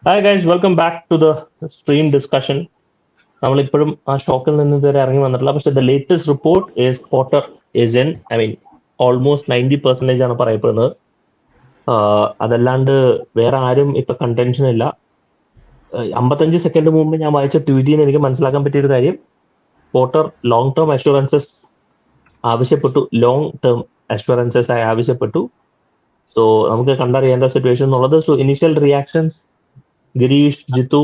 Hi guys, welcome back to the stream discussion. നമ്മളിപ്പോഴും ആ ഷോക്കിൽ നിന്ന് ഇതുവരെ ഇറങ്ങി വന്നിട്ടില്ല. പക്ഷെ the latest report is Potter is in. I mean almost 90% ആണ് പറയപ്പെടുന്നത്. അതല്ലാണ്ട് വേറെ ആരും ഇപ്പൊ കണ്ടൻഷൻ ഇല്ല. 55 സെക്കൻഡ് മുമ്പ് ഞാൻ വായിച്ച ട്വീറ്റിൽ നിന്ന് എനിക്ക് മനസ്സിലാക്കാൻ പറ്റിയൊരു കാര്യം, പോട്ടർ ലോങ് ടേം അഷുറൻസസ് ആയി ആവശ്യപ്പെട്ടു. സോ നമുക്ക് കണ്ടറിയേണ്ട സിറ്റുവേഷൻ എന്നുള്ളത്. So initial reactions, Girish, Jithu?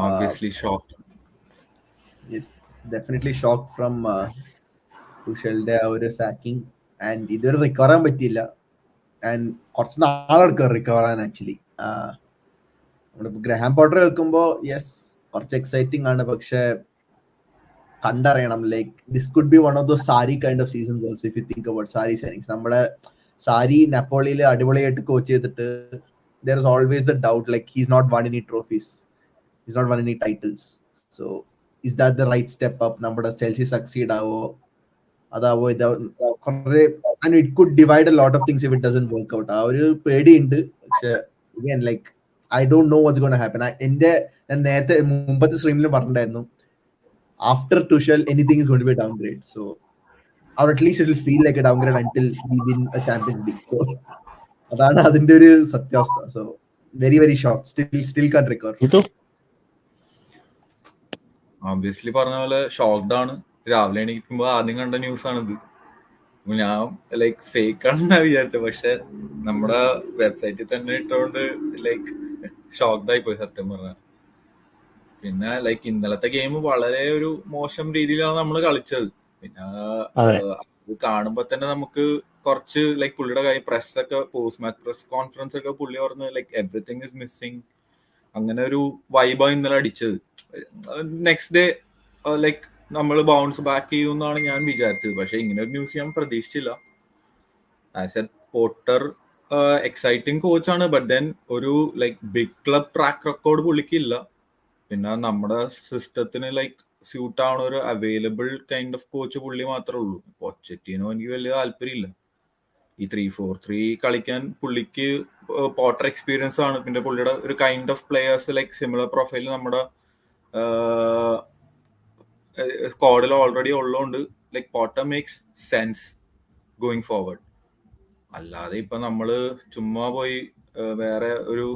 Obviously shocked. Yes, definitely shocked from Tuchel's sacking, and ഇതൊരു റിക്കവർ ചെയ്യാൻ പറ്റിയില്ല. ആൻഡ് കുറച്ച് നാളെടുക്കും റിക്കവർ ആൻ ആക്ച്വലി. ഗ്രഹാം പോട്ടർ വെക്കുമ്പോൾ യെസ് കുറച്ച് എക്സൈറ്റിംഗ് ആണ്, പക്ഷെ കണ്ടറിയണം. Like this could be one of those Sarri kind of seasons also if you think about Sarri signings. നമ്മുടെ സാരി നെപ്പോളിയിൽ അടിപൊളിയായിട്ട് കോച്ച് ചെയ്തിട്ട് there is always the doubt like he's not won any trophies, he's not won any titles. So is that the right step up? നമ്മുടെ Chelsea succeed ആവോ അതാവോ and it could divide a lot of things if it doesn't work out. ആ ഒരു പേടിയുണ്ട്. പക്ഷെ again like I don't know what's going to happen. ഞാൻ നേരത്തെ മുമ്പത്തെ സ്ട്രീമിൽ പറഞ്ഞിട്ടുണ്ടായിരുന്നു, after Tuchel anything is going to be a downgrade. So or at least it will feel like a downgrade until we win a Champions League. So അതാണ് അതിന്റെ ഒരു സത്യാവസ്ഥ. So very very shock. Still can recover. Obviously പറഞ്ഞ പോലെ shocked ആണ്. രാവിലെ എണീക്കുമ്പോൾ ആദ്യം കണ്ട ന്യൂസ് ആണിത്. ഞാൻ ലൈക്ക് ഫേക്ക് ആണെന്നാ വിചാരിച്ചത്, പക്ഷെ നമ്മുടെ വെബ്സൈറ്റിൽ തന്നെ ഇട്ടുകൊണ്ട് ലൈക്ക് ഷോക്ക്ഡ് ആയി പോയി സത്യം പറഞ്ഞാൽ. പിന്നെ ലൈക്ക് ഇന്നലത്തെ ഗെയിം വളരെ ഒരു മോശം രീതിയിലാണ് നമ്മൾ കളിച്ചത്. പിന്നെ അത് കാണുമ്പോൾ തന്നെ നമുക്ക് കുറച്ച് ലൈക്ക് പുള്ളിയുടെ കാര്യം പ്രസ്സൊക്കെ പോസ്റ്റ് മാച്ച് പ്രസ് കോൺഫറൻസ് ഒക്കെ പുള്ളി പറഞ്ഞ് ലൈക്ക് എവറിത്തിങ് ഇസ് മിസ്സിങ്, അങ്ങനെ ഒരു വൈബാണ് ഇന്നലെ അടിച്ചത്. നെക്സ്റ്റ് ഡേ ലൈക്ക് നമ്മൾ ബൗൺസ് ബാക്ക് ചെയ്യുമെന്നാണ് ഞാൻ വിചാരിച്ചത്, പക്ഷെ ഇങ്ങനെ ഒരു ന്യൂസ് ഞാൻ പ്രതീക്ഷിച്ചില്ല. ആസ് എ പോട്ടർ എക്സൈറ്റിംഗ് കോച്ചാണ്, ബട്ട് ദെൻ ഒരു like big club track record പുള്ളിക്കില്ല. പിന്നെ നമ്മുടെ സിസ്റ്റത്തിന് ലൈക്ക് സ്യൂട്ട് ആവണ ഒരു അവൈലബിൾ കൈൻഡ് ഓഫ് കോച്ച് പുള്ളി മാത്രമേ ഉള്ളൂ. പൊച്ചറ്റിനോ എനിക്ക് വലിയ താല്പര്യമില്ല ഈ 3-4-3 കളിക്കാൻ. പുള്ളിക്ക് പോട്ടർ എക്സ്പീരിയൻസ് ആണ്, പിന്നെ പുള്ളിയുടെ ഒരു kind of players like similar profile നമ്മുടെ സ്ക്വാഡിൽ ഓൾറെഡി ഉള്ളതുകൊണ്ട് like Potter makes sense going forward. അല്ലാതെ ഇപ്പൊ നമ്മള് ചുമ്മാ പോയി വേറെ ഒരു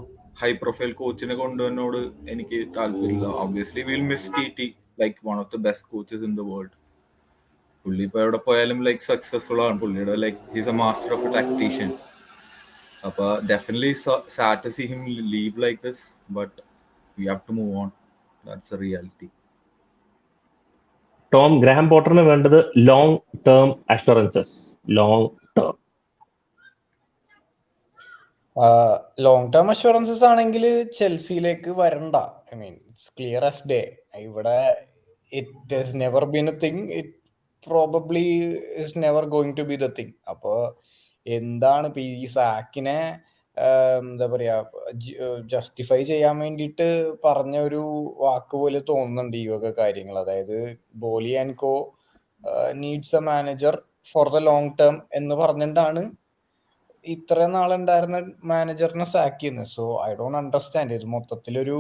ഹൈ പ്രൊഫൈൽ കോച്ചിനെ കൊണ്ടുവന്നോട് എനിക്ക് താല്പര്യമില്ല. Obviously will miss T like one of the best coaches in the world. പുള്ളി ഇപ്പൊ എവിടെ പോയാലും ലൈക്ക് സക്സസ്ഫുൾ ആണ്. പുള്ളിയുടെ like he's a master of a tactician. അപ്പൊ definitely sad to see him leave like this, but we have to move on. That's a reality. Tom, Graham പോട്ടറിന് വേണ്ടത് long term assurances. Long term assurances ആണെങ്കിൽ ചെൽസിയിലേക്ക് വരണ്ട. I mean it's clear as day. ഇവിടെ it has never been a thing, it probably is never going to be the thing. അപ്പോൾ എന്താണ് ഇപ്പൊ ഈ സാക്കിനെ എന്താ പറയാ ജസ്റ്റിഫൈ ചെയ്യാൻ വേണ്ടിയിട്ട് പറഞ്ഞ ഒരു വാക്ക് പോലെ തോന്നുന്നുണ്ട് ഈ വക കാര്യങ്ങൾ. അതായത് Boehly and co needs a manager for the long term എന്ന് പറഞ്ഞിട്ടാണ് ഇത്ര നാളുണ്ടായിരുന്ന മാനേജറിനെ സാക്ക് ചെയ്യുന്നത്. So I don't understand. ഇത് മൊത്തത്തിലൊരു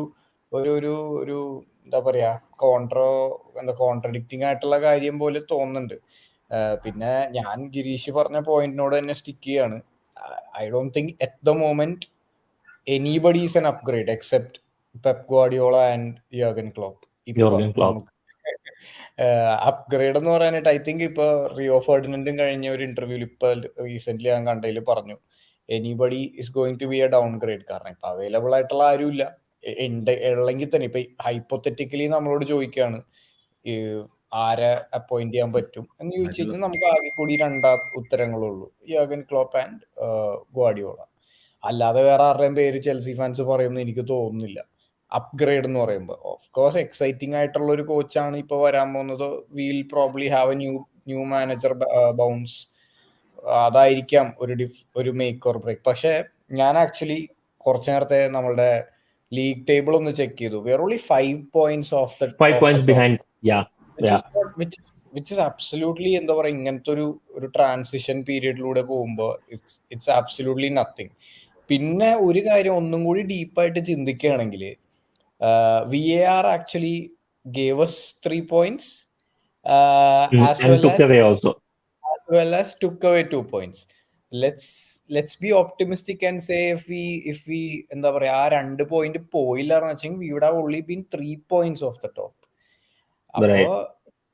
ഒരു ഒരു എന്താ പറയാ കോൺട്രഡിക്റ്റിംഗ് ആയിട്ടുള്ള കാര്യം പോലെ തോന്നുന്നുണ്ട്. പിന്നെ ഞാൻ ഗിരീഷ് പറഞ്ഞ പോയിന്റിനോട് തന്നെ സ്റ്റിക്ക് ചെയ്യാണ്. I don't think at the moment anybody is an upgrade except Pep Guardiola and Jurgen Klopp. Upgrade എന്ന് പറയാനായിട്ട് ഐ തിങ്ക് ഇപ്പൊ റിയോ ഫെർഡിനൻഡും കഴിഞ്ഞ ഒരു ഇന്റർവ്യൂവിൽ ഇപ്പൊ റീസെന്റ് ഞാൻ കണ്ടതിൽ പറഞ്ഞു anybody is going to be a downgrade. കാരണം ഇപ്പൊ അവൈലബിൾ ആയിട്ടുള്ള ആരുമില്ല. ഉള്ളെങ്കിൽ തന്നെ ഇപ്പൊ ഹൈപ്പോത്തറ്റിക്കലി നമ്മളോട് ചോദിക്കുകയാണ് ആരെ അപ്പോയിന്റ് ചെയ്യാൻ പറ്റും എന്ന് ചോദിച്ചു കഴിഞ്ഞാൽ നമുക്ക് ആകെ കൂടി രണ്ടാം ഉത്തരങ്ങളുള്ളൂ, യൂർഗൻ ക്ലോപ്പ് ആൻഡ് ഗവാർഡിയോള. അല്ലാതെ വേറെ ആരുടെയും പേര് ചെൽസി ഫാൻസ് പറയുമെന്ന് എനിക്ക് തോന്നുന്നില്ല. അപ്ഗ്രേഡ് എന്ന് പറയുമ്പോൾ ഓഫ് കോഴ്സ് എക്സൈറ്റിംഗ് ആയിട്ടുള്ള ഒരു കോച്ചാണ് ഇപ്പൊ വരാൻ പോകുന്നത്. Will probably have a new manager bounce. അതായിരിക്കാം ഒരു മേക്ക് ഓർ ബ്രേക്ക്. പക്ഷെ ഞാൻ ആക്ച്വലി കുറച്ചു നേരത്തെ നമ്മളുടെ ലീഗ് ടേബിൾ ഒന്ന് ചെക്ക് ചെയ്തു. we are only 5 points off the 5 points behind. which is absolutely എന്താ പറയുക, ഇങ്ങനത്തെ ഒരു ട്രാൻസിഷൻ പീരിയഡിലൂടെ പോകുമ്പോൾ ഇറ്റ്സ് ആബ്സല്യൂട്ട്ലി നത്തിങ്. പിന്നെ ഒരു കാര്യം ഒന്നും കൂടി ഡീപ്പായിട്ട് ചിന്തിക്കുകയാണെങ്കിൽ VAR actually gave us 3 points as And took away also. well as took away 2 points. Let's be optimistic and say if we എന്താ പറയാ ആ 2 പോയിന്റ് പോയില്ലാന്ന് വെച്ചെങ്കിൽ we would have only been 3 points off the top. അപ്പോ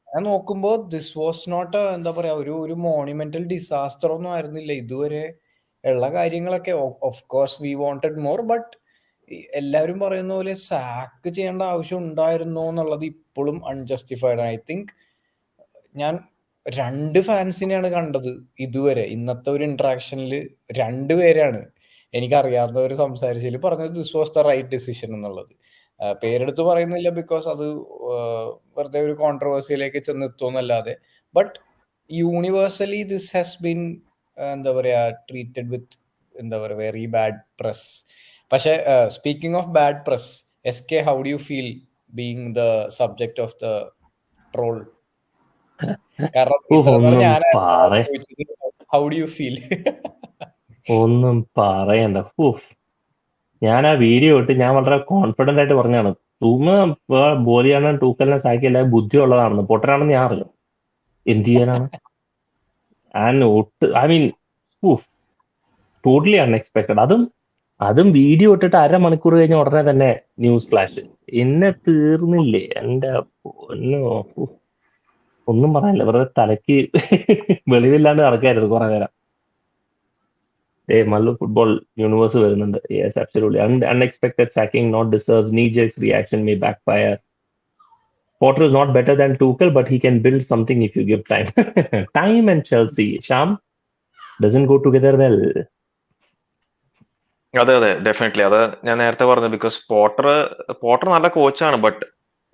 ഞാൻ നോക്കുമ്പോ this was not എന്താ പറയാ ഒരു മോണിമെന്റൽ ഡിസാസ്റ്റർ ഒന്നും ആയിരുന്നില്ല ഇതുവരെ ഉള്ള കാര്യങ്ങളൊക്കെ. Of course V wanted more, but എല്ലാവരും പറയുന്ന പോലെ സാക്ക് ചെയ്യേണ്ട ആവശ്യം ഉണ്ടായിരുന്നോ എന്നുള്ളത് ഇപ്പോഴും അൺജസ്റ്റിഫൈഡ് ആണ്. ഐ തിങ്ക് ഞാൻ 2 ഫാൻസിനെയാണ് കണ്ടത് ഇതുവരെ. ഇന്നത്തെ ഒരു ഇന്ററാക്ഷനിൽ 2 പേരാണ് എനിക്കറിയാവുന്നവർ സംസാരിച്ചതിൽ പറഞ്ഞത് this was the right decision എന്നുള്ളത്. പേരെടുത്ത് പറയുന്നില്ല ബിക്കോസ് അത് വെറുതെ ഒരു കോൺട്രവേഴ്സിയിലേക്ക് ചെന്നെത്തുമെന്നല്ലാതെ. But universally this has been എന്താ പറയാ ട്രീറ്റഡ് വിത്ത് എന്താ പറയുക വെരി ബാഡ് പ്രസ്. പക്ഷെ speaking of bad press, SK, how do you feel being the subject of the troll? കാരണം ഹൗ ഡു യു ഫീൽ? ഒന്നും പറയണ്ട. ഞാൻ ആ വീഡിയോ ഇട്ട് ഞാൻ വളരെ കോൺഫിഡന്റ് ആയിട്ട് പറഞ്ഞാണ് തൂമ ബോലിയാണ് ടൂക്കലിനെ സാക്കി എല്ലാവരും ബുദ്ധിയുള്ളതാണെന്ന്. പൊട്ടനാണെന്ന് ഞാൻ അറിയാം. എന്ത് ചെയ്യാനാണ്? I mean totally unexpected. അതും വീഡിയോ ഇട്ടിട്ട് 1/2 മണിക്കൂർ കഴിഞ്ഞ ഉടനെ തന്നെ ന്യൂസ് ഫ്ലാഷ്. എന്നെ തീർന്നില്ലേ എന്റെ ഒന്നും പറയാനില്ല. വെറുതെ തലയ്ക്ക് വെളിവില്ലാണ്ട് നടക്കായിരുന്നു കുറെ നേരം. Mallu football universe വരുന്നുണ്ട്. Yes, absolutely. Unexpected sacking not deserves. Knee-jerk reaction may backfire. Potter is not better than Tuchel, but he can build something if you give time. Time and Chelsea, Sham, doesn't go together well. അതെ definitely. അത് ഞാൻ നേരത്തെ പറഞ്ഞു. Because Potter നല്ല കോച്ചാണ്, but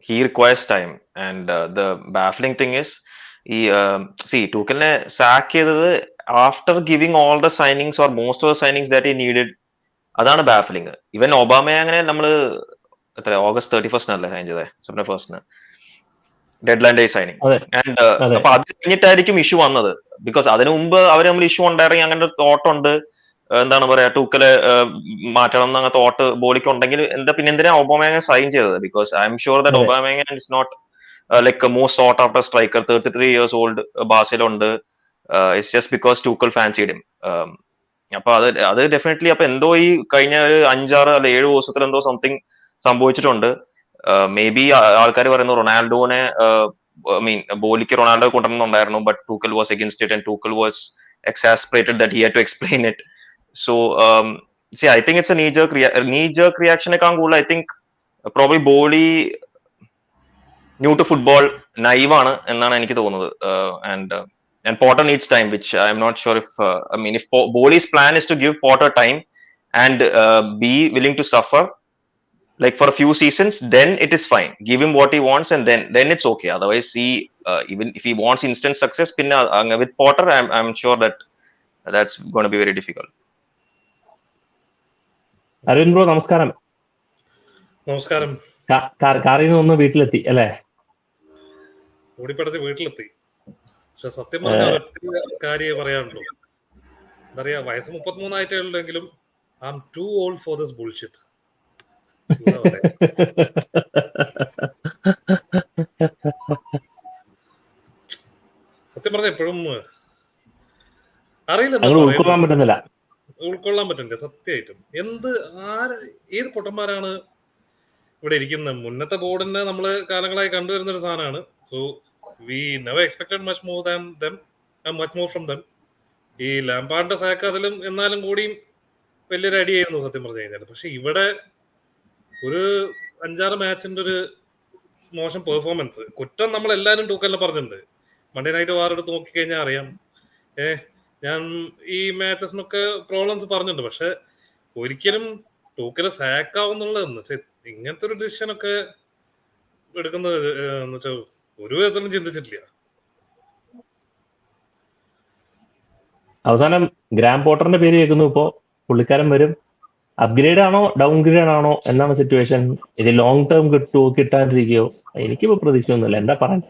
he requires time. And the baffling thing is ഈ ടൂക്കലിനെ sack ചെയ്തത് after giving all the signings or most of the signings that he needed. അതാണ് ബാഫ്ലിംഗ്. ഇവൻ ഒബാമയാങ്ങിനെ നമ്മള് August 31st അല്ലേ സൈൻ ചെയ്തത്? September 1st dead line day signing. And അപ്പൊ അത് കഴിഞ്ഞിട്ടായിരിക്കും ഇഷ്യൂ വന്നത്. ബിക്കോസ് അതിനു മുമ്പ് അവർ തമ്മിൽ ഇഷ്യൂ ഉണ്ടായിരുന്നെങ്കിൽ അങ്ങനെ ഒരു തോട്ടുണ്ട്, എന്താണ് പറയാ, ടൂക്കല് മാറ്റണം എന്നങ്ങനെ തോട്ട് ബോളിക്ക് ഉണ്ടെങ്കിൽ പിന്നെ എന്തിനാ ഒബാമയാങ്ങിനെ സൈൻ ചെയ്തത്? Because I'm sure that Aubameyang is not like most sought after striker. 33 years old ബാസിലുണ്ട്. It's just because Tuchel fancied him. അപ്പൊ അത് ഡെഫിനറ്റ്ലി അപ്പൊ എന്തോ ഈ കഴിഞ്ഞ ഒരു 5-6 അല്ലെ 7 ദിവസത്തിൽ എന്തോ സംതിങ് സംഭവിച്ചിട്ടുണ്ട്. മേ ബി ആൾക്കാർ പറയുന്നു റൊണാൾഡോനെ ബോലിക്ക് റൊണാൾഡോ കൊണ്ടുവരുന്നുണ്ടായിരുന്നു, but Tuchel was against it and Tuchel was exasperated that he had to explain it. So see, I think it's a knee-jerk reaction. I think probably ബോളി ന്യൂ ടു ഫുട്ബോൾ നൈവാണ് എന്നാണ് എനിക്ക് തോന്നുന്നത്. And Potter needs time, which I'm not sure if if Boli's plan is to give Potter time and be willing to suffer like for a few seasons, then it is fine. Give him what he wants and then it's okay. Otherwise, even if he wants instant success, with Potter, I'm sure that's going to be very difficult. Arvind bro, നമസ്കാരം. നമസ്കാരം. കാറിൽ നിന്ന് ഒന്ന് വീട്ടിലെത്തി അല്ലേ? ഓടിപ്പടച്ച് വീട്ടിലെത്തി. പക്ഷെ സത്യം പറഞ്ഞാൽ ഒറ്റ കാര്യമേ പറയാനുള്ളൂ. എന്താ പറയാ, വയസ്സ് 33 ആയിട്ടേ ഉള്ളെങ്കിലും I am too old for this bullshit. സത്യം പറഞ്ഞ എപ്പോഴും അറിയില്ല, ഉൾക്കൊള്ളാൻ പറ്റുന്നില്ല സത്യമായിട്ടും. ഏത് പൊട്ടന്മാരാണ് ഇവിടെ ഇരിക്കുന്നത്? മുന്നത്തെ ബോർഡിനെ നമ്മള് കാലങ്ങളായി കണ്ടുവരുന്ന ഒരു സാധനമാണ്. So we never expected much more than them and much more from them. ഈ ലാംപാർഡിന്റെ സാക്ക് അതിലും എന്നാലും കൂടിയും വലിയൊരു അടിയായിരുന്നു സത്യം പറഞ്ഞു കഴിഞ്ഞാൽ. പക്ഷെ ഇവിടെ ഒരു 5-6 മാച്ചിന്റെ ഒരു മോശം പെർഫോമൻസ്. കുറ്റം നമ്മൾ എല്ലാവരും ടൂക്കലിനെ പറഞ്ഞിട്ടുണ്ട്. മൺഡേ നൈറ്റ് വാർ എടുത്ത് നോക്കിക്കഴിഞ്ഞാൽ അറിയാം. ഞാൻ ഈ മാച്ചസിനൊക്കെ പ്രോബ്ലംസ് പറഞ്ഞിട്ടുണ്ട്. പക്ഷെ ഒരിക്കലും ടൂക്കല് സാക്കാവുന്നുള്ളതെന്ന് വെച്ചാൽ ഇങ്ങനത്തെ ഒരു ഡിസിഷൻ ഒക്കെ എടുക്കുന്നത് എന്ന് വെച്ചാൽ ഒരു വിധത്തിലും ചിന്തിച്ചിട്ടില്ല. അവസാനം ഗ്രാം പോട്ടറിന്റെ പേര് കേൾക്കുന്നു. ഇപ്പോ പുള്ളിക്കാരൻ വരും. അപ്ഗ്രേഡ് ആണോ ഡൗൺഗ്രേഡ് ആണോ എന്നാണ് സിറ്റുവേഷൻ. ഇത് ലോങ് ടേം കിട്ടാണ്ടിരിക്കുകയോ? എനിക്കിപ്പോ പ്രതീക്ഷയൊന്നുമില്ല. എന്താ പറയാൻ,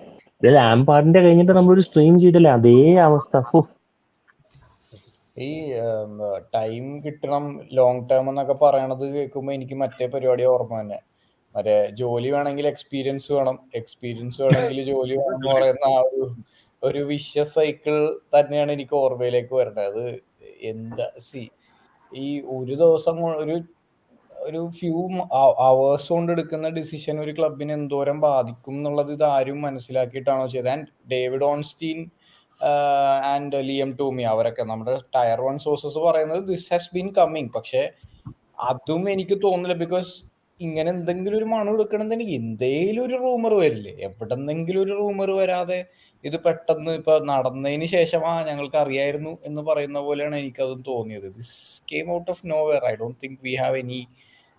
ഇത് ലാംപാർഡിന്റെ കഴിഞ്ഞിട്ട് നമ്മളൊരു സ്ട്രീം ചെയ്തില്ലേ, അതേ അവസ്ഥ. ഈ ടൈം കിട്ടണം ലോങ് ടേം എന്നൊക്കെ പറയണത് കേൾക്കുമ്പോൾ എനിക്ക് മറ്റേ പരിപാടി ഓർമ്മ തന്നെ. മറ്റേ ജോലി വേണമെങ്കിൽ എക്സ്പീരിയൻസ് വേണം, എക്സ്പീരിയൻസ് വേണമെങ്കിൽ ജോലി വേണം എന്ന് പറയുന്ന ആ ഒരു വിഷ്യസ് സൈക്കിൾ തന്നെയാണ് എനിക്ക് ഓർമ്മയിലേക്ക് വരുന്നത്. അത് എന്താ ഈ ഒരു ദിവസം ഒരു ഫ്യൂ അവേഴ്സ് കൊണ്ട് എടുക്കുന്ന ഡിസിഷൻ ഒരു ക്ലബിനെ എന്തോരം ബാധിക്കും എന്നുള്ളത് ഇത് ആരും മനസ്സിലാക്കിയിട്ടാണോ ചെയ്തത്? And David Ornstein and Liam Twomey അവരൊക്കെ നമ്മുടെ ടയർ 1 സോഴ്സസ് പറയുന്നത് ദിസ് ഹാസ് ബീൻ കമ്മിങ്. പക്ഷെ അതും എനിക്ക് തോന്നില്ല. ബിക്കോസ് ഇങ്ങനെ എന്തെങ്കിലും ഒരു മണം എടുക്കണമെന്നുണ്ടെങ്കിൽ എന്തെങ്കിലും ഒരു റൂമർ വരില്ലേ? എവിടെന്നെങ്കിലും ഒരു റൂമർ വരാതെ ഇത് പെട്ടെന്ന് ഇപ്പൊ നടന്നതിന് ശേഷം ഞങ്ങൾക്ക് അറിയായിരുന്നു എന്ന് പറയുന്ന പോലെയാണ് എനിക്കതും തോന്നിയത്. This came out of nowhere. I don't think we have any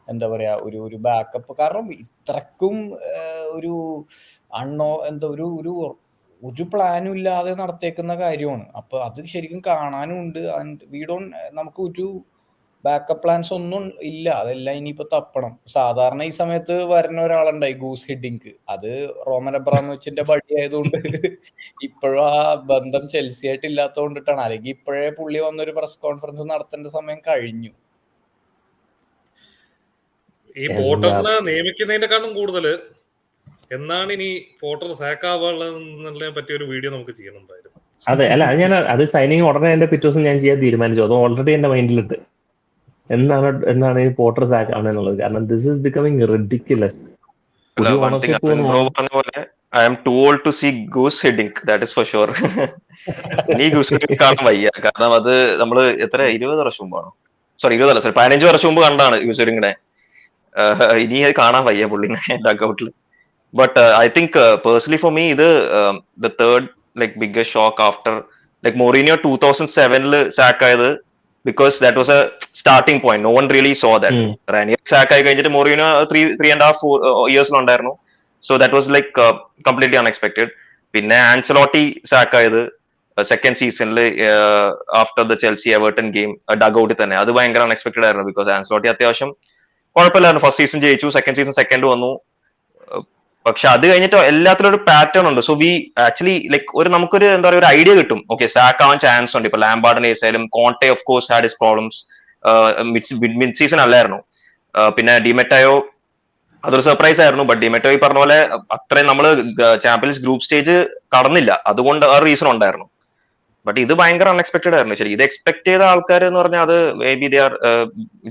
എന്താ പറയാ ഒരു ബാക്കപ്പ്. കാരണം ഇത്രക്കും ഒരു ഒരു പ്ലാനും ഇല്ലാതെ നടത്തിയേക്കുന്ന കാര്യമാണ്. അപ്പൊ അത് ശരിക്കും കാണാനും ഉണ്ട്. ആൻഡ് നമുക്ക് ഒരു ബാക്കപ്പ് പ്ലാൻസ് ഒന്നും ഇല്ല. അതെല്ലാം ഇനിയിപ്പോ തപ്പണം. സാധാരണ ഈ സമയത്ത് വരുന്ന ഒരാളുണ്ടായി ഗൂസ് ഹിഡിങ്ക്. അത് റോമൻ അബ്രാമോവിച്ചിന്റെ ബഡി ആയതുകൊണ്ട് ഇപ്പോഴും ആ ബന്ധം ചെൽസി ആയിട്ട് ഇല്ലാത്തതുകൊണ്ടിട്ടാണ്. അല്ലെങ്കിൽ ഇപ്പോഴേ പുള്ളി വന്നൊരു പ്രസ് കോൺഫറൻസ് നടത്തേണ്ട സമയം കഴിഞ്ഞു. ഈ പോട്ടറിനെ നിയമിക്കുന്നതിനെക്കാളും കൂടുതല് എന്നാണ് ഇനി പോട്ടർ സാക്കാവുള്ളതിനെ പറ്റിയ ഒരു വീഡിയോ നമുക്ക് ചെയ്യണമെന്നായിരുന്നു. അതെ, അല്ല അത് സൈനിങ് ഉടനെ എന്റെ പിറ്റേ ദിവസം ഞാൻ ചെയ്യാൻ തീരുമാനിച്ചു. അത് ഓൾറെഡി എന്റെ മൈൻഡിലുണ്ട്. എന്നാണ് ഈ പോട്ടർ സാക്ക് ആണെന്നുള്ളത്. കാരണം this is becoming ridiculous. I am too old to see goose heading, that is for sure. ഇനി ഗൂസ് ഹെഡിങ് കാണാൻ വയ്യ. കാരണം അത് നമ്മള് 20 വർഷം മുമ്പാണോ? 15 വർഷം മുമ്പ് കണ്ടാണ് ഗൂസ് ഹെഡിങ്ങിനെ. ഇനി അത് കാണാൻ വയ്യ പുള്ളിനെ ഡഗ്ഔട്ടിൽ. But I think personally for me, the third biggest shock after Mourinho 2007 sack ആയത്, because that was a starting point. No one really saw that. Ranieri sack ആയി കഴിഞ്ഞിട്ട് Mourinho 3.5 years ഉണ്ടായിരുന്നു. So that was completely unexpected. പിന്നെ Ancelotti sack ആയത് second സീസണിൽ after the Chelsea Everton game ഡഗ്ഔട്ടിൽ തന്നെ. അത് ഭയങ്കര അൺഎക്സ്പെക്ടഡ് ആയിരുന്നു. ബിക്കോസ് ആൻസലോട്ടി അത്യാവശ്യം കുഴപ്പമില്ലായിരുന്നു. ഫസ്റ്റ് സീസൺ ജയിച്ചു, സെക്കൻഡ് സീസൺ സെക്കൻഡ് വന്നു. പക്ഷെ അത് കഴിഞ്ഞിട്ട് എല്ലാത്തിലും ഒരു പാറ്റേൺ ഉണ്ട്. സോ വി ആക്ച്വലി നമുക്കൊരു എന്താ പറയുക, ഒരു ഐഡിയ കിട്ടും. ഓക്കെ, സാക്ക് ആവാൻ ചാൻസ് ഉണ്ട്. ഇപ്പൊ ലാംബാർഡിന്റെ കേസായാലും Conte of course had his problems. Mid season അല്ലായിരുന്നു. പിന്നെ ഡിമെറ്റായോ അതൊരു സർപ്രൈസ് ആയിരുന്നു. ബട്ട് ഡിമെറ്റോ ഈ പറഞ്ഞ പോലെ അത്രയും നമ്മള് ചാമ്പ്യൻസ് ഗ്രൂപ്പ് സ്റ്റേജ് കടന്നില്ല. അതുകൊണ്ട് ആ റീസൺ ഉണ്ടായിരുന്നു. ബട്ട് ഇത് ഭയങ്കര അൺഎക്സ്പെക്ടഡ് ആയിരുന്നു. ശരി, ഇത് എക്സ്പെക്ട് ചെയ്ത ആൾക്കാർ എന്ന് പറഞ്ഞാൽ അത് maybe they are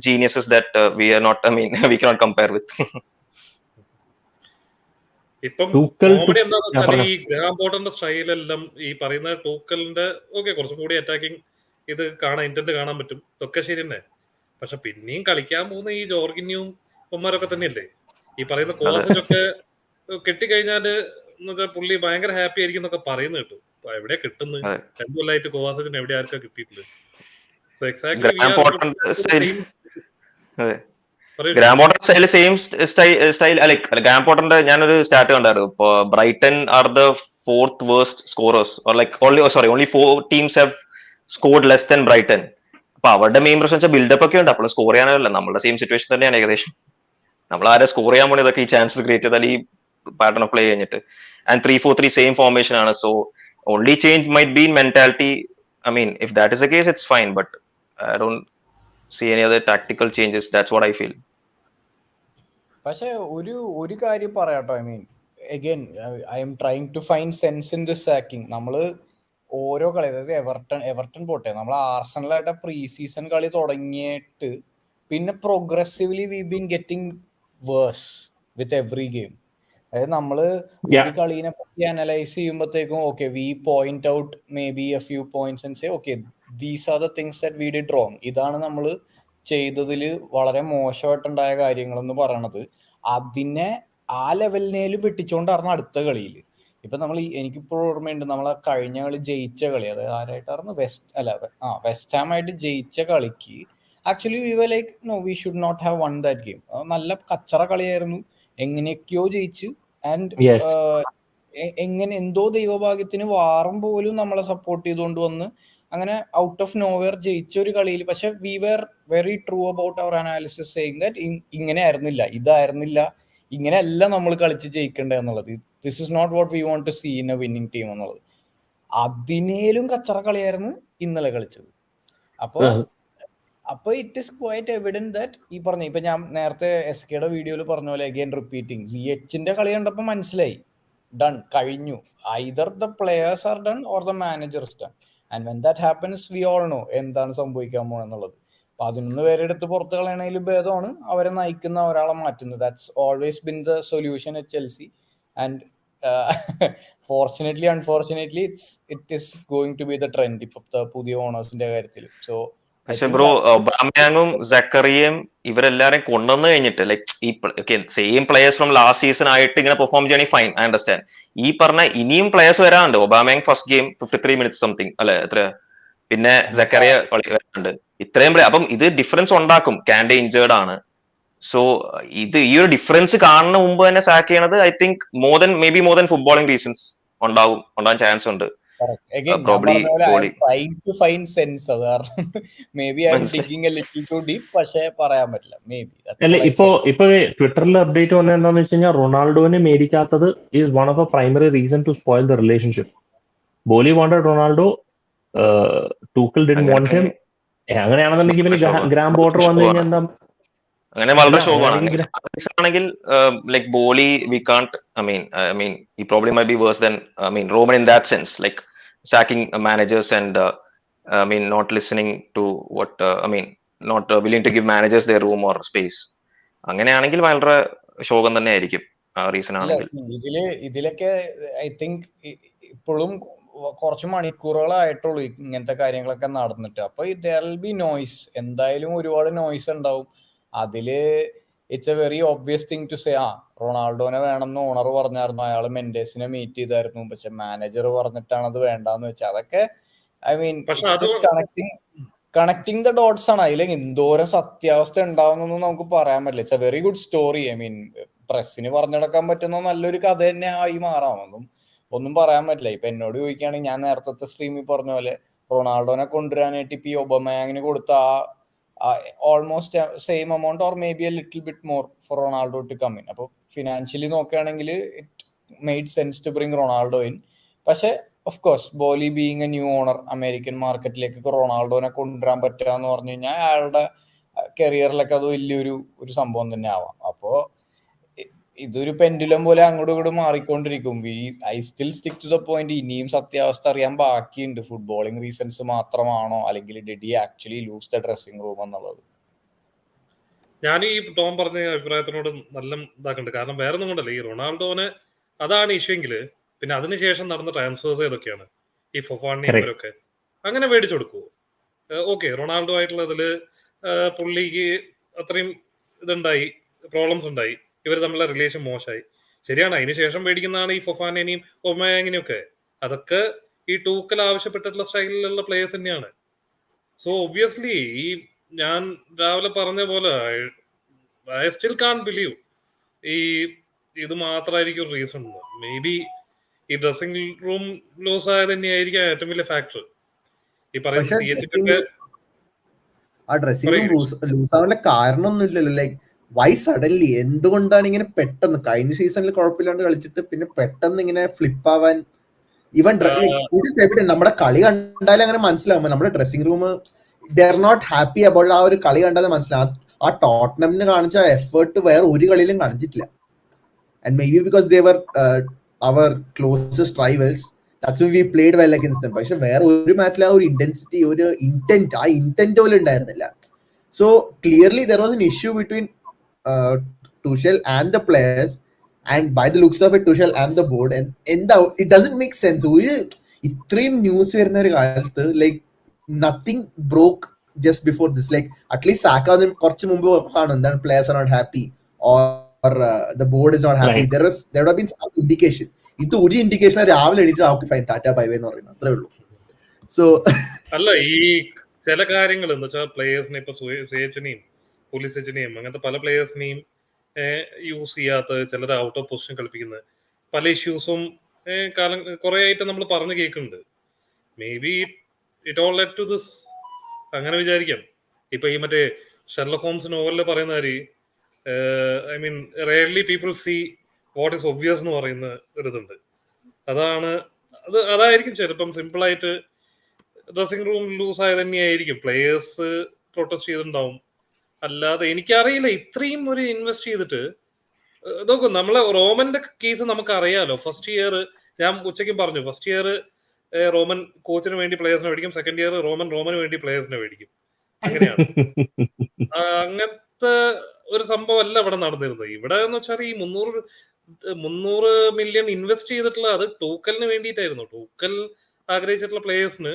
geniuses that we are not, we cannot compare with. ഇപ്പം കോമഡി എന്താണെന്ന് വെച്ചാൽ ഈ ഗ്രാം പോട്ടറിന്റെ സ്റ്റൈലെല്ലാം ഈ പറയുന്ന ടൂക്കലിന്റെ കുറച്ചും കൂടി അറ്റാക്കിങ് ഇത് ഇന്റന്റ് കാണാൻ പറ്റും. ഇതൊക്കെ ശരി തന്നെ. പക്ഷെ പിന്നെയും കളിക്കാൻ പോകുന്ന ഈ ജോർഗിന്യും ഉമ്മാരൊക്കെ തന്നെയല്ലേ. ഈ പറയുന്ന കോവാസിച്ചൊക്കെ കിട്ടിക്കഴിഞ്ഞാല് പുള്ളി ഭയങ്കര ഹാപ്പി ആയിരിക്കും എന്നൊക്കെ പറയുന്നത് കേട്ടു. എവിടെയാ കിട്ടുന്നത്? 2 കൊല്ലമായിട്ട് കോവാസിച്ചിന് എവിടെ ആർക്കാ കിട്ടിയിട്ടില്ല. Graham Potter style same style. Graham പോട്ടറിന്റെ ഞാനൊരു സ്റ്റാറ്റ് കണ്ടായിരുന്നു. ഇപ്പൊ Brighton are the 4th worst scorers, or only 4 teams have scored less than Brighton. അപ്പൊ അവരുടെ മെയിൻ പ്രശ്നം വെച്ചാൽ ബിൽഡപ്പ് ഒക്കെ ഉണ്ട്. അപ്പോൾ സ്കോർ ചെയ്യാനല്ല. നമ്മുടെ സെയിം സിറ്റുവേഷൻ തന്നെയാണ് ഏകദേശം. നമ്മൾ ആരെ സ്കോർ ചെയ്യാൻ പോണി ഇതൊക്കെ ഈ ചാൻസസ് ക്രിയേറ്റ് ചെയ്താൽ ഈ പാറ്റേൺ ഓഫ് പ്ലേ കഴിഞ്ഞിട്ട്. ആൻഡ് 3-4-3 സെയിം ഫോർമേഷൻ ആണ്. So only change might be in mentality. I mean if that is the case it's fine, but I don't see any other tactical changes. That's what I feel. പക്ഷെ ഒരു കാര്യം പറയാട്ടോ. I mean again I'm trying to find sense in this sacking. നമ്മള് ഓരോ കളി, അതായത് Everton പോട്ടെ, നമ്മൾ ആർസണലായിട്ട് പ്രീ സീസൺ കളി തുടങ്ങിയിട്ട് പിന്നെ progressively we been getting worse with every game. അതായത് നമ്മള് ഒരു കളീനെ പറ്റി അനലൈസ് ചെയ്യുമ്പോഴത്തേക്കും we point out maybe a few points and say these are the things that we did wrong. ഇതാണ് നമ്മൾ ചെയ്തതിൽ വളരെ മോശമായിട്ടുണ്ടായ കാര്യങ്ങൾ എന്ന് പറയണത്. അതിനെ ആ ലെവലിനേലും വെട്ടിച്ചുകൊണ്ടായിരുന്നു അടുത്ത കളിയിൽ. ഇപ്പൊ എനിക്കിപ്പോഴും ഓർമ്മയുണ്ട്, നമ്മളെ കഴിഞ്ഞ കളി ജയിച്ച കളി, അതായത് ആരായിട്ടായിരുന്നു, വെസ്റ്റ് ഹാം ആയിട്ട് ജയിച്ച കളിക്ക് actually we were like no, we should not have won that game. നല്ല കച്ചറ കളിയായിരുന്നു, എങ്ങനെയൊക്കെയോ ജയിച്ചു. ആൻഡ് എന്തോ ദൈവഭാഗ്യത്തിന് വാറും പോലും നമ്മളെ സപ്പോർട്ട് ചെയ്തുകൊണ്ട് വന്ന് അങ്ങനെ ഔട്ട് ഓഫ് നോവെയർ ജയിച്ച ഒരു കളിയിൽ. പക്ഷെ we were very true about our analysis saying that ഇങ്ങനെ ആയിരുന്നില്ല, ഇതായിരുന്നില്ല, ഇങ്ങനെയല്ല നമ്മൾ കളിച്ച് ജയിക്കേണ്ടത് എന്നുള്ളത്. This is not what we want to see in a winning team എന്നുള്ളത്. അതിനേലും കച്ചറ കളിയായിരുന്നു ഇന്നലെ കളിച്ചത്. അപ്പൊ it is quite evident that ഈ പറഞ്ഞ ഇപ്പൊ ഞാൻ നേരത്തെ SKയുടെ വീഡിയോയിൽ പറഞ്ഞ പോലെ അഗൈൻ റിപ്പീറ്റിംഗ് സിഎച്ചിന്റെ കളി കണ്ടപ്പോ മനസ്സിലായി ഡൺ കഴിഞ്ഞു. Either the players are done or the managers done. And when that happens we all no എന്താണ് സംഭവിക്കാൻ പോകുന്നത്. 11 പേരെ എടുത്ത് പുറത്ത് കളയണതിൽ ഭേദമാണ് അവരെ നയിക്കുന്ന ഒരാളെ മാറ്റുന്നത്. That's always been the solution at Chelsea. And fortunately unfortunately it is going to be the trend ഇപ്പോഴത്തെ പുതിയ ഓണേഴ്സിന്റെ കാര്യത്തിൽ. സോ പക്ഷെ ബ്രോ ഒബാമയാങ്ങും സക്കറിയയും ഇവരെല്ലാരെയും കൊണ്ടുവന്നു കഴിഞ്ഞിട്ട് ലൈക്ക് ഈ same players from last season ആയിട്ട് ഇങ്ങനെ പെർഫോം ചെയ്യണമെങ്കിൽ ഫൈൻ, ഐ അണ്ടർസ്റ്റാൻഡ്. ഈ പറഞ്ഞ ഇനിയും പ്ലേയേഴ്സ് വരാറുണ്ട്. Aubameyang first game 53 minutes something അല്ലെ എത്ര, പിന്നെ സക്കറിയ വരാറുണ്ട്. ഇത്രയും അപ്പം ഇത് ഡിഫറൻസ് ഉണ്ടാക്കും. കാൻഡെ ഇഞ്ചേർഡ് ആണ്. സോ ഇത് ഈ ഒരു ഡിഫറൻസ് കാണുന്ന മുമ്പ് തന്നെ സാക്ക് ചെയ്യണത് I think may be more than footballing reasons ഉണ്ടാവാൻ ചാൻസ് ഉണ്ട്. പക്ഷേ പറയാൻ പറ്റില്ല. അല്ല ഇപ്പൊ ട്വിറ്ററിൽ അപ്ഡേറ്റ് വന്നത് എന്താണെന്ന് വെച്ച് കഴിഞ്ഞാൽ റൊണാൾഡോനെ മേടിക്കാത്തത് is one of a primary reason to spoil the relationship. Boehly wanted Ronaldo, Tuchel didn't want him. അങ്ങനെയാണെന്നുണ്ടെങ്കിൽ പിന്നെ ഗ്രാം ബോർഡർ വന്നു കഴിഞ്ഞാൽ എന്താ അങ്ങനെ വളരെ ശോകമാണ്. ആണെങ്കിൽ ലൈക് ബോളി വി കാൺട്ട് ഐ മീൻ ഈ problem my B verse than Roman in that sense, like sacking managers and not listening to what not willing to give managers their room or space. അങ്ങനെയാണെങ്കിൽ വളരെ ശോകം തന്നെ ആയിരിക്കും ആ reason ആണെങ്കിൽ. ഇതിലൊക്കെ I think ഇപ്പോഴും കുറച്ച് മണിക്കൂറുകളായിട്ടുള്ളൂ ഇങ്ങനത്തെ കാര്യങ്ങളൊക്കെ നടന്നിട്ട്. അപ്പൊ there will be noise, എന്തായാലും ഒരുപാട് നോയ്സ് ഉണ്ടാവും. അതില് it's a very obvious thing to say റൊണാൾഡോനെ വേണമെന്ന് ഓണർ പറഞ്ഞായിരുന്നു, അയാൾ മെൻഡേസിനെ മീറ്റ് ചെയ്തായിരുന്നു, പക്ഷെ മാനേജർ പറഞ്ഞിട്ടാണ് അത് വേണ്ടാന്ന് വെച്ചാൽ. അതൊക്കെ I mean connecting the dots ആണ്. അതിൽ എന്തോരം സത്യാവസ്ഥ ഉണ്ടാവുന്നൊന്നും നമുക്ക് പറയാൻ പറ്റില്ല. It's a very good story. I mean പ്രസ്സിന് പറഞ്ഞെടുക്കാൻ പറ്റുന്ന നല്ലൊരു കഥ തന്നെ ആയി മാറാമെന്നും ഒന്നും പറയാൻ പറ്റില്ല. ഇപ്പൊ എന്നോട് ചോദിക്കുകയാണെങ്കിൽ ഞാൻ നേരത്തെ സ്ട്രീമിൽ പറഞ്ഞ പോലെ റൊണാൾഡോനെ കൊണ്ടുവരാനായിട്ട് ഇപ്പൊ ഈ ഒബാമയാങ്ങിന് കൊടുത്ത almost same amount or maybe a little bit more for Ronaldo to come in. അപ്പോൾ ഫിനാൻഷ്യലി നോക്കുകയാണെങ്കിൽ it made sense to bring Ronaldo in. പക്ഷെ of course Boehly being a new owner American മാർക്കറ്റിലേക്ക് റൊണാൾഡോനെ കൊണ്ടുവരാൻ പറ്റുക എന്ന് പറഞ്ഞു കഴിഞ്ഞാൽ അയാളുടെ കരിയറിലൊക്കെ അത് വലിയൊരു സംഭവം തന്നെ ആവാം. അപ്പോൾ ഇതൊരു പെൻഡുലം പോലെ അങ്ങോട്ടും ഇങ്ങോട്ടും മാറിക്കൊണ്ടിരിക്കും. I still stick to the point, ഇനിയും സത്യാവസ്ഥ അറിയാൻ ബാക്കിയുണ്ട്. ഫുട്ബോളിംഗ് റീസൺസ് മാത്രമാണോ അല്ലെങ്കിൽ did he actually lose the dressing room എന്നുള്ളത്. ഞാൻ ഈ ടോം പറഞ്ഞ അഭിപ്രായത്തിനോട് നല്ല ഇതാക്കുന്നുണ്ട്. കാരണം വേറെ ഒന്നും കൊണ്ടല്ല, ഈ റൊണാൾഡോനെ അതാണ് ഇഷ്യൂ എങ്കിൽ പിന്നെ അതിനുശേഷം നടന്ന ട്രാൻസ്ഫേഴ്സ് ഏതൊക്കെയാണ്? ഈ ഫൊഫാണി ഇവരൊക്കെ അങ്ങനെ മേടിച്ചു കൊടുക്കുവോ? ഓക്കെ, റൊണാൾഡോ ആയിട്ടുള്ളതില് പുള്ളിക്ക് അത്രയും ഇതുണ്ടായി, പ്രോബ്ലംസ് ഉണ്ടായി, ഇവർ തമ്മിലുള്ള റിലേഷൻ മോശമായി, ശരിയാണ്. അതിനുശേഷം മേടിക്കുന്നതാണ് ഈ ഫൊഫാനെയും ഒബാമയാങ്ങിനെയും ഒക്കെ. അതൊക്കെ ഈ ടൂക്കൽ ആവശ്യപ്പെട്ടിട്ടുള്ള സ്റ്റൈലിലുള്ള പ്ലേയേഴ്സ് തന്നെയാണ്. സോ ഒബ്വിയസ്ലി ഈ ഞാൻ രാവിലെ പറഞ്ഞ പോലെ ഐ സ്റ്റിൽ കാൺ ബിലീവ് ഇത് മാത്രമായിരിക്കും ഒരു റീസൺ. മേ ബി ഈ ഡ്രസ്സിംഗ് റൂം ലൂസ് ആയത് തന്നെയായിരിക്കും ഏറ്റവും വലിയ ഫാക്ടർ. ഈ പറയുന്ന ആ ഡ്രസ്സിംഗ് റൂം ലൂസ് ആവാനുള്ള കാരണമൊന്നുമില്ലല്ലോ. ലൈക്ക് വൈ സഡൻലി, എന്തുകൊണ്ടാണ് ഇങ്ങനെ പെട്ടെന്ന് കഴിഞ്ഞ സീസണിൽ കുഴപ്പമില്ലാണ്ട് കളിച്ചിട്ട് പിന്നെ പെട്ടെന്ന് ഇങ്ങനെ ഫ്ലിപ്പ് ആവാൻ? ഈവൻ നമ്മുടെ കളി കണ്ടാലും അങ്ങനെ മനസ്സിലാവുമ്പോ നമ്മുടെ dressing room they are not happy about ആ ഒരു കളി കണ്ടാലും മനസ്സിലാവും. ആ ടോട്ടനമിന് കാണിച്ച എഫേർട്ട് വേറെ ഒരു കളിയിലും കാണിച്ചിട്ടില്ല. And maybe because they were our closest rivals, that's why we played well against them. പക്ഷെ വേറെ ഒരു മാച്ചിൽ ആ ഒരു ഇന്റൻസിറ്റി, ഒരു ഇന്റന്റ് പോലും ഉണ്ടായിരുന്നില്ല. So clearly there was an issue between Tuchel and the players, and by the looks of it Tuchel and the board. And it doesn't make sense. ഇത്രയും ന്യൂസ് വരുന്ന ഒരു കാലത്ത് like nothing broke just before this. Like at least Saka കുറച്ച് മുമ്പ് കാണും എന്താണ് players are not happy or the board is not happy. There would have been some indication. ഇത് ഒരു ഇൻഡിക്കേഷൻ രാവിലെ എണീറ്റ് okay fine Tata bye bye എന്ന് പറയുന്നത് അത്രേ ഉള്ളൂ. സോ അല്ല, ഈ ചില കാര്യങ്ങൾ എന്ന് വെച്ചാൽ പ്ലേയേഴ്സിനെ ഇപ്പൊ സുയേച്ചിനെയും പോലീസിനെയും അങ്ങനത്തെ പല പ്ലേയേഴ്സിനെയും യൂസ് ചെയ്യാത്ത, ചിലർ ഔട്ട് ഓഫ് പൊസിഷൻ കളിപ്പിക്കുന്നത്, പല ഇഷ്യൂസും കാലം കുറെ ആയിട്ട് നമ്മൾ പറഞ്ഞു കേൾക്കുന്നുണ്ട്. Maybe it all led to this, അങ്ങനെ വിചാരിക്കാം. ഇപ്പൊ ഈ മറ്റേ ഷെർലക് ഹോംസ് നോവലിൽ പറയുന്ന കാര്യം, I mean rarely people see what is obvious എന്ന് പറയുന്ന ഒരിതുണ്ട്. അതായിരിക്കും ചിലപ്പം സിമ്പിളായിട്ട് ഡ്രസ്സിംഗ് റൂം ലൂസ് ആയത് തന്നെയായിരിക്കും. പ്ലേയേഴ്സ് പ്രൊട്ടസ്റ്റ് ചെയ്തിട്ടുണ്ടാവും. അല്ലാതെ എനിക്കറിയില്ല, ഇത്രയും ഒരു ഇൻവെസ്റ്റ് ചെയ്തിട്ട് നോക്കും. നമ്മളെ റോമന്റെ കേസ് നമുക്ക് അറിയാലോ. ഫസ്റ്റ് ഇയർ ഞാൻ ഉച്ചയ്ക്കും പറഞ്ഞു, ഫസ്റ്റ് ഇയർ റോമൻ കോച്ചിന് വേണ്ടി പ്ലേയേഴ്സിനെ മേടിക്കും, സെക്കൻഡ് ഇയർ റോമന് വേണ്ടി പ്ലേയേഴ്സിനെ മേടിക്കും. അങ്ങനെയാണ്. അങ്ങനത്തെ ഒരു സംഭവം അല്ല ഇവിടെ നടന്നിരുന്നത്. ഇവിടെ എന്ന് വെച്ചാൽ ഈ 300 മില്യൺ ഇൻവെസ്റ്റ് ചെയ്തിട്ടുള്ള അത് ടൂക്കലിന് വേണ്ടിയിട്ടായിരുന്നു. ടൂക്കൽ ആഗ്രഹിച്ചിട്ടുള്ള പ്ലേയേഴ്സിന്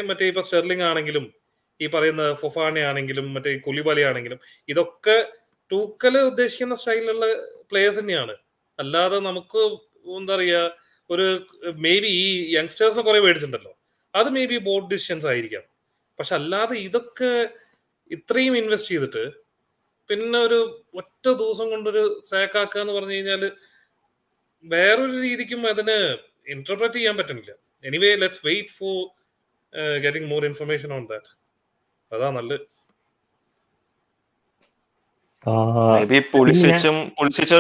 മറ്റേ ഇപ്പൊ സ്റ്റെർലിംഗ് ആണെങ്കിലും ഈ പറയുന്ന ഫൊഫാനെ ആണെങ്കിലും മറ്റേ കുലിബാലി ആണെങ്കിലും ഇതൊക്കെ ടൂക്കല് ഉദ്ദേശിക്കുന്ന സ്റ്റൈലിലുള്ള പ്ലേയേഴ്സ് തന്നെയാണ്. അല്ലാതെ നമുക്ക് എന്താ പറയാ, ഒരു മേ ബി ഈ യങ്സ്റ്റേഴ്സിനെ കുറെ മേടിച്ചിട്ടുണ്ടല്ലോ, അത് മേ ബി ബോർഡ് ഡിസിഷൻസ് ആയിരിക്കാം. പക്ഷെ അല്ലാതെ ഇതൊക്കെ ഇത്രയും ഇൻവെസ്റ്റ് ചെയ്തിട്ട് പിന്നെ ഒരു ഒറ്റ ദിവസം കൊണ്ടൊരു സാക്കാക്കുക എന്ന് പറഞ്ഞു കഴിഞ്ഞാൽ വേറൊരു രീതിക്കും അതിന് ഇന്റർപ്രറ്റ് ചെയ്യാൻ പറ്റുന്നില്ല. Anyway let's wait for getting more information on that. അതാ നല്ലത്. Maybe Pulisic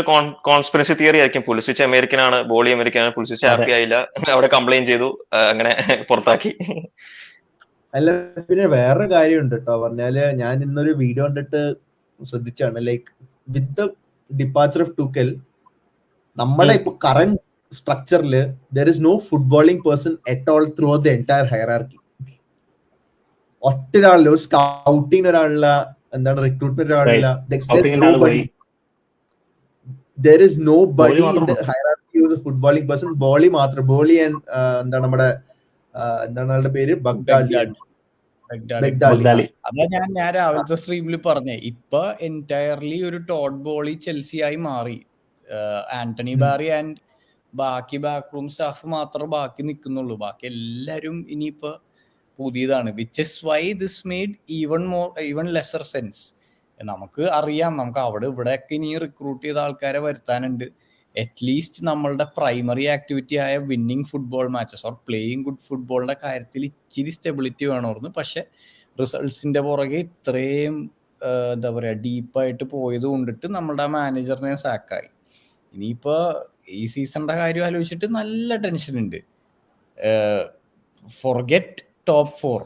conspiracy theory ആയിരിക്കും. പുളിസിച്ച് അമേരിക്കൻ ആണ്, ബോളി അമേരിക്കൻ ആണ്. പുളിസിച്ച് ഹാപ്പി ആയില്ല, അവിടെ കംപ്ലൈന്റ് ചെയ്തു, അങ്ങനെ പുറത്താക്കി. അല്ല, പിന്നെ വേറൊരു കാര്യമുണ്ട് കേട്ടോ പറഞ്ഞാല്, ഞാൻ ഇന്നൊരു വീഡിയോ കണ്ടിട്ട് ശ്രദ്ധിച്ചാണ്, like with the departure of Tuchel നമ്മുടെ ഇപ്പൊ കറന്റ് സ്ട്രക്ചറില് there is no footballing person at all throughout the entire hierarchy. ഒറ്റ ഒരാളില്ല, ഒരു സ്കൗട്ടിങ് ഒരാളില്ല, എന്താണ് റിക്രൂട്ട്മെന്റ് ഒരാളില്ല. There is nobody in the hierarchy who is a footballing person. ബോളി മാത്രം, ബോളി ആൻഡ് എന്താണ് നമ്മുടെ എന്താണ് ആളുടെ പേര്, ബഗ്ദാലി. അതാ ഞാൻ രാവിലത്തെ സ്ട്രീമിൽ പറഞ്ഞേ, ഇപ്പൊ എൻറ്റയർലി ഒരു ടോഡ് ബോളി ചെൽസി ആയി മാറി. ആന്റണി ബാറി ആൻഡ് ബാക്കി ബാക്ക് റൂം സ്റ്റാഫ് മാത്രം ബാക്കി നിൽക്കുന്നുള്ളൂ. ബാക്കി എല്ലാരും ഇനിയിപ്പോ പുതിയതാണ്. Which is why this made even lesser sense. നമുക്ക് അറിയാം, നമുക്ക് അവിടെ ഇവിടെയൊക്കെ ഇനി റിക്രൂട്ട് ചെയ്ത ആൾക്കാരെ വരുത്താനുണ്ട്. അറ്റ്ലീസ്റ്റ് നമ്മളുടെ പ്രൈമറി ആക്ടിവിറ്റി ആയ winning football matches or playing good ഫുട്ബോളിന്റെ കാര്യത്തിൽ ഇച്ചിരി സ്റ്റെബിലിറ്റി വേണമായിരുന്നു. പക്ഷെ റിസൾട്ട്സിന്റെ പുറകെ ഇത്രയും എന്താ പറയാ ഡീപ്പായിട്ട് പോയത് കൊണ്ടിട്ട് നമ്മളുടെ മാനേജറിനെ സാക്കായി. ഇനിയിപ്പോ ഈ സീസണിന്റെ കാര്യം ആലോചിച്ചിട്ട് നല്ല ടെൻഷൻ ഉണ്ട്. Forget top 4.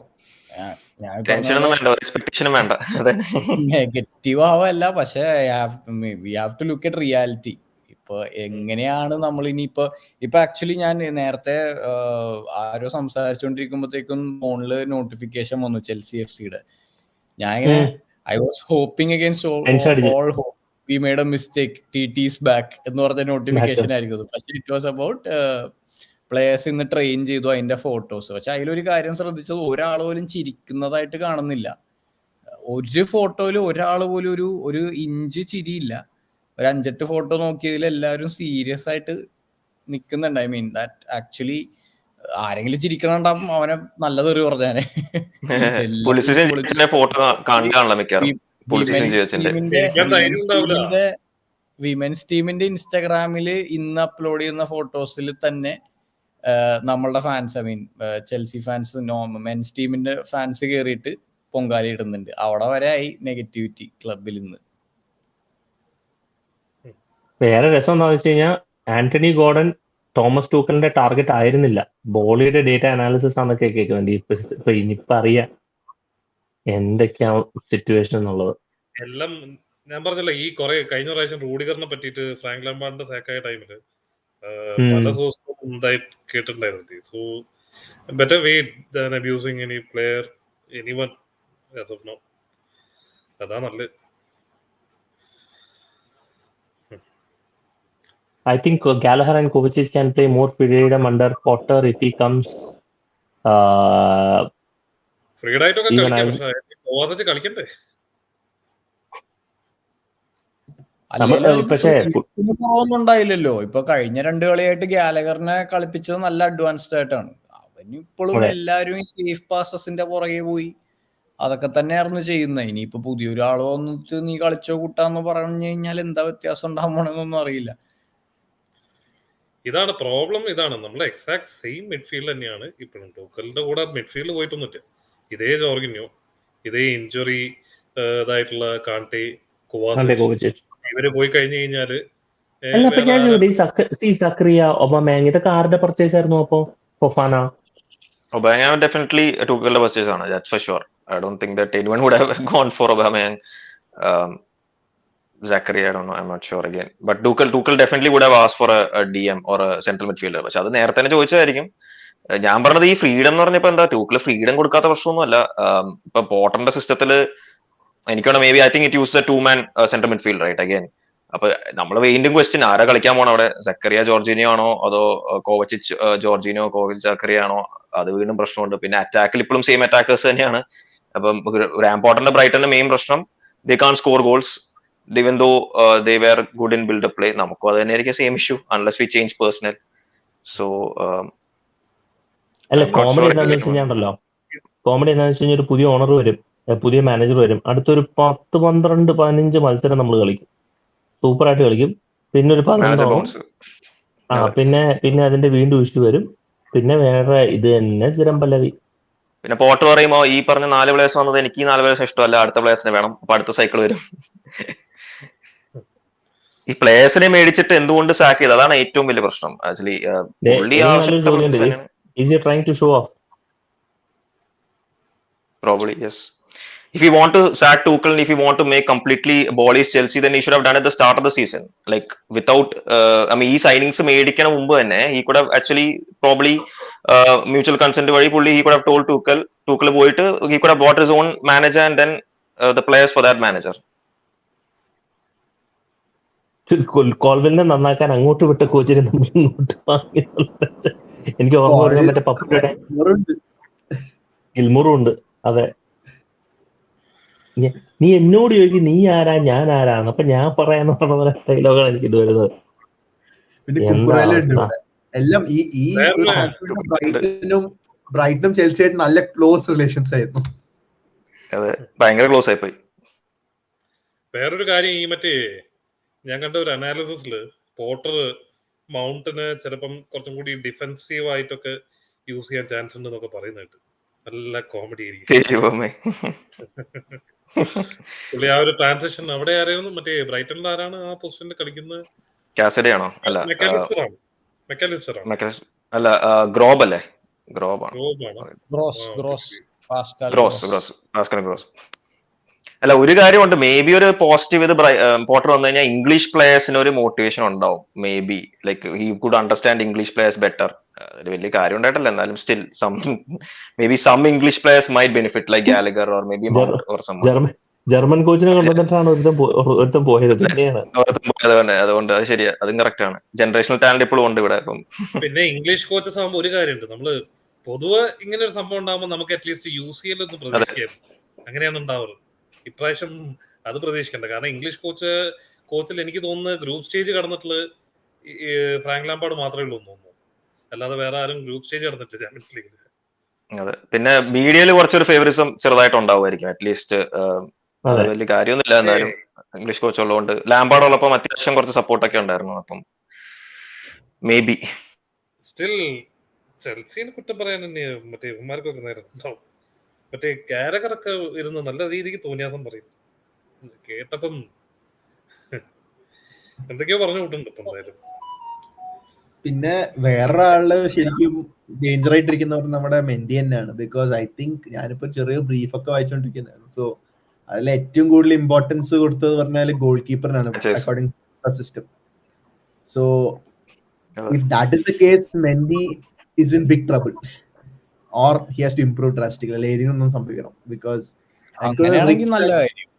നെഗറ്റീവ് ആവല്ല, പക്ഷെ we have to look at reality. ഇപ്പൊ എങ്ങനെയാണ് നമ്മൾ ഇനിയിപ്പോ ആക്ച്വലി ഞാൻ നേരത്തെ ആരോ സംസാരിച്ചോണ്ടിരിക്കുമ്പോഴത്തേക്കും ഫോണില് നോട്ടിഫിക്കേഷൻ വന്നു ചെൽസി FC-യുടെ. ഞാൻ ഇങ്ങനെ I was hoping against all hope we made a mistake, TT is back എന്ന് പറഞ്ഞ നോട്ടിഫിക്കേഷൻ ആയിരിക്കും. പക്ഷെ ഇറ്റ് വാസ് അബൌട്ട് പ്ലേയേഴ്സ് ഇന്ന് ട്രെയിൻ ചെയ്തു, അതിന്റെ ഫോട്ടോസ്. പക്ഷെ അതിലൊരു കാര്യം ശ്രദ്ധിച്ചത്, ഒരാൾ പോലും ചിരിക്കുന്നതായിട്ട് കാണുന്നില്ല. ഒരു ഫോട്ടോയില് ഒരാൾ പോലും ഒരു ഇഞ്ച് ചിരിയില്ല. ഒരു 5-8 ഫോട്ടോ നോക്കിയതിൽ എല്ലാവരും സീരിയസ് ആയിട്ട് നിൽക്കുന്നുണ്ട്. ഐ മീൻ ദാറ്റ് ആക്ച്വലി ആരെങ്കിലും ചിരിക്കണുണ്ടാവും അവനെ നല്ലതൊരു പറഞ്ഞാനെ. വിമൻസ് ടീമിന്റെ ഇൻസ്റ്റാഗ്രാമില് ഇന്ന് അപ്ലോഡ് ചെയ്യുന്ന ഫോട്ടോസിൽ തന്നെ നമ്മളുടെ fans, I mean Chelsea fans, men's ടീമിന്റെ ഫാൻസ് കയറിയിട്ട് പൊങ്കാലി ഇടുന്നുണ്ട്. അവിടെ വരെ ആയി നെഗറ്റിവിറ്റി ക്ലബിൽ ഇന്ന്. വേറെ രസം എന്താണെന്ന് വെച്ച് കഴിഞ്ഞാൽ, ആന്റണി ഗോർഡൻ തോമസ് ടൂക്കലിന്റെ ടാർഗറ്റ് ആയിരുന്നില്ല. ബോളിയുടെ ഡേറ്റ അനാലിസിസ് ആണെന്നൊക്കെ കേൾക്കുന്നത്. ഇപ്പൊ ഇനിയിപ്പോ അറിയാം എന്തൊക്കെയാണ് സിറ്റുവേഷൻ എന്നുള്ളത്. എല്ലാം ഞാൻ പറഞ്ഞില്ല, ഈ കുറെ കഴിഞ്ഞ പ്രാവശ്യം റൂഡിഗറിനെ പറ്റിയിട്ട് ഫ്രാങ്ക് ലാംപാർഡിന്റെ സാക്കായ ടൈമില് പല സോഴ്സും ഉണ്ടായിട്ട് കേട്ടിട്ടുണ്ടായിരുന്നു. So better wait than abusing any player anyone as of now. അതാ നല്ലത്. I think Gallagher and Kovacic can play more freedom under Potter if he comes. ഫ്രീഡായിട്ടൊക്കെ കളിക്കാം, പക്ഷേ കോവാസിച്ച് കളിക്കണ്ടേ? ഒന്നും ഉണ്ടായില്ലല്ലോ. ഇപ്പൊ കഴിഞ്ഞ 2 കളിയായിട്ട് ഗാലഗറിനെ കളിപ്പിച്ചത് നല്ല അഡ്വാൻസ്ഡ് ആയിട്ടാണ്. അവന് ഇപ്പോഴും എല്ലാരും സേഫ് പാസസിന്റെ പുറകെ പോയി അതൊക്കെ തന്നെയായിരുന്നു ചെയ്യുന്നത്. ഇനിയിപ്പോ പുതിയൊരാൾ വന്നിട്ട് നീ കളിച്ചോ കൂട്ടാന്ന് പറഞ്ഞു കഴിഞ്ഞാൽ എന്താ വ്യത്യാസം ഉണ്ടാകാൻ പോണെന്നൊന്നും അറിയില്ല. ഇതാണ് പ്രോബ്ലം. ഇതാണ് നമ്മളെ എക്സാക്ട് സെയിം മിഡ്ഫീൽഡ് തന്നെയാണ് ഇപ്പോഴും. ടൂക്കലിന്റെ കൂടെ മിഡ്ഫീൽഡ് പോയിട്ടൊന്നുമില്ല. ഇതേ ജോർഗിന്യോ, ഇതേ ഇഞ്ചുറി ഇതായിട്ടുള്ള കാണ്ടെ, കോവാസിച്ച് ഇവര് പോയി കഴിഞ്ഞു കഴിഞ്ഞാല് സക്രിയ, ഒബാമേങ് ഇതൊക്കെ ആരുടെ പർച്ചേസ് ആയിരുന്നു? അപ്പോ Fofana Aubameyang definitely Tuchel's purchase ആണ്, that's for sure. I don't think that anyone would have gone for Aubameyang. Zachary, I don't know, I'm not sure again. But Tuchel definitely would have asked for a DM or a central midfielder. പക്ഷെ അത് നേരത്തെ തന്നെ ചോദിച്ചതായിരിക്കും. ഞാൻ പറഞ്ഞത് ഈ freedom എന്ന് പറഞ്ഞപ്പോ എന്താ, ടൂക്കിൽ ഫ്രീഡം കൊടുക്കാത്ത പ്രശ്നമൊന്നുമല്ല. ഇപ്പൊ പോട്ടറിന്റെ സിസ്റ്റത്തില് എനിക്കാണ് maybe I think it use a 2-man centre midfield right again. അപ്പൊ നമ്മൾ വീണ്ടും ക്വസ്റ്റ്യൻ ആരാ കളിക്കാൻ പോണോ അവിടെ, സക്കറിയ ജോർജിനിയോ ആണോ അതോ കോവച്ചിച്ച് ജോർജിനിയോ കോവച്ചിച്ച് സക്കറിയ ആണോ, അത് വീണ്ടും പ്രശ്നമുണ്ട്. പിന്നെ അറ്റാക്കിൽ ഇപ്പോഴും സെയിം അറ്റാക്കേഴ്സ് തന്നെയാണ്. അപ്പം റാംപോർട്ടിന്റെ ബ്രൈറ്റന്റെ മെയിൻ പ്രശ്നം they can't score goals even though they were good in build up play. നമുക്കും അത് തന്നെയായിരിക്കും same issue unless we change personnel. So അല്ല കോമഡി എന്താണെന്ന് വെച്ച് കഴിഞ്ഞാൽ കോമഡി എന്താണെന്ന് വെച്ച് കഴിഞ്ഞാൽ ഒരു പുതിയ ഓണർ വരും, പുതിയ മാനേജർ വരും, അടുത്തൊരു 10, 12, 15 മത്സരം നമ്മൾ കളിക്കും, സൂപ്പറായിട്ട് കളിക്കും. പിന്നെ ഒരു 11 പിന്നെ അതിന്റെ വീണ്ടും ഇഷ്യൂ വരും. പിന്നെ വേറെ ഇത് തന്നെ സ്ഥിരം പല്ലവി. പിന്നെ പോട്ട് പറയുമ്പോ ഈ പറഞ്ഞ 4 പ്ലേയേഴ്സ് വന്നത് എനിക്ക് ഈ 4 പ്ലേയേഴ്സ് ഇഷ്ടമല്ല, അടുത്ത പ്ലേയേഴ്സിനെ വേണം, അപ്പൊ അടുത്ത സൈക്കിൾ വരും. ഈ പ്ലേയേഴ്സിനെ മേടിച്ചിട്ട് എന്തുകൊണ്ട് സാക്ക് ചെയ്ത്, അതാണ് ഏറ്റവും വലിയ പ്രശ്നം actually. Probably yes. If you want to sack Tuchel and if you want to make completely abolish Chelsea, then he should have done it at the start of the season. Like without, I mean, ഈ signings മേടിക്കണ മുമ്പ് തന്നെ he could have actually probably mutual consent വഴി പുള്ളി he could have told Tuchel പോയിട്ട് he could have bought his own manager and then the players for that manager. കോൾവിലിനെ നന്നാക്കാൻ അങ്ങോട്ട് വിട്ട കോച്ചിനെ നമ്മൾ ഇങ്ങോട്ട് വാങ്ങി. എനിക്ക് ഓർമ്മ വരുന്ന മറ്റേ പപ്പയുടെ ഗിൽമോറും ഉണ്ട്. അതെ, നീ എന്നോട് ചോദിക്കും നീ ആരാ ഞാൻ ആരാണ്, അപ്പൊ ഞാൻ പറയാന്ന് പറഞ്ഞ പോലെ ഡയലോഗാണ് എനിക്ക് ഇത് വരുന്നത്. എല്ലാം ഈ ബ്രൈറ്റനും ചെൽസിയായിട്ട് നല്ല ക്ലോസ് റിലേഷൻസ് ആയിരുന്നു. അതെ, ഭയങ്കര ക്ലോസ് ആയിപ്പോയി. വേറൊരു കാര്യം, ഈ മറ്റേ ഞാൻ കണ്ട ഒരു അനാലിസിസില് പോട്ടർ മൗണ്ടിന് ചിലപ്പം കുറച്ചും കൂടി ഡിഫെൻസീവ് ആയിട്ടൊക്കെ യൂസ് ചെയ്യാൻ ചാൻസ് ഉണ്ടെന്നൊക്കെ പറയുന്നുണ്ട്. നല്ല കോമഡി ആയിരിക്കും പുള്ളി. ആ ഒരു ട്രാൻസാക്ഷൻ അവിടെ ആരായിരുന്നു, മറ്റേ ബ്രൈറ്റണിൽ ആരാണ് ആ പൊസിഷനിൽ കളിക്കുന്നത്? കാസഡിയാണോ? അല്ല, മെക്കാലിസ്റ്റർ അല്ല, ഗ്രോബ് അല്ലേ? ഗ്രോസ്. അല്ല, ഒരു കാര്യമുണ്ട്, മേ ബി ഒരു പോസിറ്റീവ് ഇത് പോട്ടർ വന്നു കഴിഞ്ഞാൽ ഇംഗ്ലീഷ് പ്ലേയേഴ്സിന് ഒരു മോട്ടിവേഷൻ ഉണ്ടാവും. Maybe like he could understand English players better. ഒരു വലിയ കാര്യം ഉണ്ടായിട്ടല്ല, എന്നാലും still maybe some English players might benefit like Gallagher or maybe Mount or some. German കോച്ചിനെ കൊണ്ടുവന്നിട്ടാണ് ഒരുത്തം പോയത്. അതുകൊണ്ട് അത് ശരിയാ, അതും കറക്റ്റ് ആണ്. ജനറേഷണൽ ടാലന്റ് ഇപ്പോഴും ഉണ്ട് ഇവിടെ. പിന്നെ ഇംഗ്ലീഷ് കോച്ചസ് ആകുമ്പോൾ ഒരു കാര്യമുണ്ട്, നമ്മള് പൊതുവെ ഇങ്ങനെ ഒരു സംഭവം ഉണ്ടാകുമ്പോൾ നമുക്ക് അറ്റ്ലീസ്റ്റ് യൂസ് ചെയ്യലൊന്നും പ്രതീക്ഷിക്കാം. അങ്ങനെയാണ് ഉണ്ടാവുന്നത്. ഇപ്രാവശ്യം അത് പ്രതീക്ഷിക്കണ്ട. കാരണം ഇംഗ്ലീഷ് കോച്ചിൽ എനിക്ക് തോന്നുന്നത് ഗ്രൂപ്പ് സ്റ്റേജ് കടന്നിട്ടുള്ള ഫ്രാങ്ക് ലാംപാർഡ് മാത്രമേ ഉള്ളൂ തോന്നുന്നു, അല്ലാതെ വേറെ ആരും ഗ്രൂപ്പ് സ്റ്റേജ് കടന്നിട്ടില്ല ചാമ്പ്യൻസ് ലീഗിൽ. അതെ, പിന്നെ മീഡിയയിൽ കുറച്ചൊരു ഫേവറിസം ചെറുതായിട്ട് ഉണ്ടാവുമായിരിക്കും. അറ്റ്ലീസ്റ്റ് അത് വലിയ കാര്യമൊന്നുമില്ല. എന്നാലും ഇംഗ്ലീഷ് കോച്ച് ഉള്ളതുകൊണ്ട്, ലാംപാർഡ് ഉള്ളപ്പം അത്യാവശ്യം കുറച്ച് സപ്പോർട്ടൊക്കെ ഉണ്ടായിരുന്നു. അപ്പം മേ ബി സ്റ്റിൽ ചെൽസിനെ കുറ്റം പറയാൻ തന്നെ മറ്റേ ഇവന്മാർക്കൊക്കെ നേരത്തെ മറ്റേ കാരകറൊക്കെ ഇരുന്ന് നല്ല രീതിക്ക് തോന്നിയാസം പറയും. കേട്ടപ്പം എന്തൊക്കെയോ പറഞ്ഞു വിട്ടുണ്ട്. ഇപ്പം എന്തായാലും പിന്നെ വേറൊരാള് ശരിക്കും ഡേഞ്ചർ ആയിട്ടിരിക്കുന്നവർ നമ്മുടെ മെൻഡി തന്നെയാണ്. ബിക്കോസ് ഐ തിങ്ക് ഞാനിപ്പോ ചെറിയ ബ്രീഫൊക്കെ വായിച്ചോണ്ടിരിക്കുന്നതാണ്. സോ അതിൽ ഏറ്റവും കൂടുതൽ ഇമ്പോർട്ടൻസ് കൊടുത്തത് പറഞ്ഞാൽ ഗോൾ കീപ്പറിനാണ് according to system. So if that is the case, Mendy is in big trouble or he has to improve drastically. ഏതിനൊന്നും സംഭവിക്കണം. ബിക്കോസ് അങ്ങനെയാണെങ്കിൽ നല്ല കാര്യം.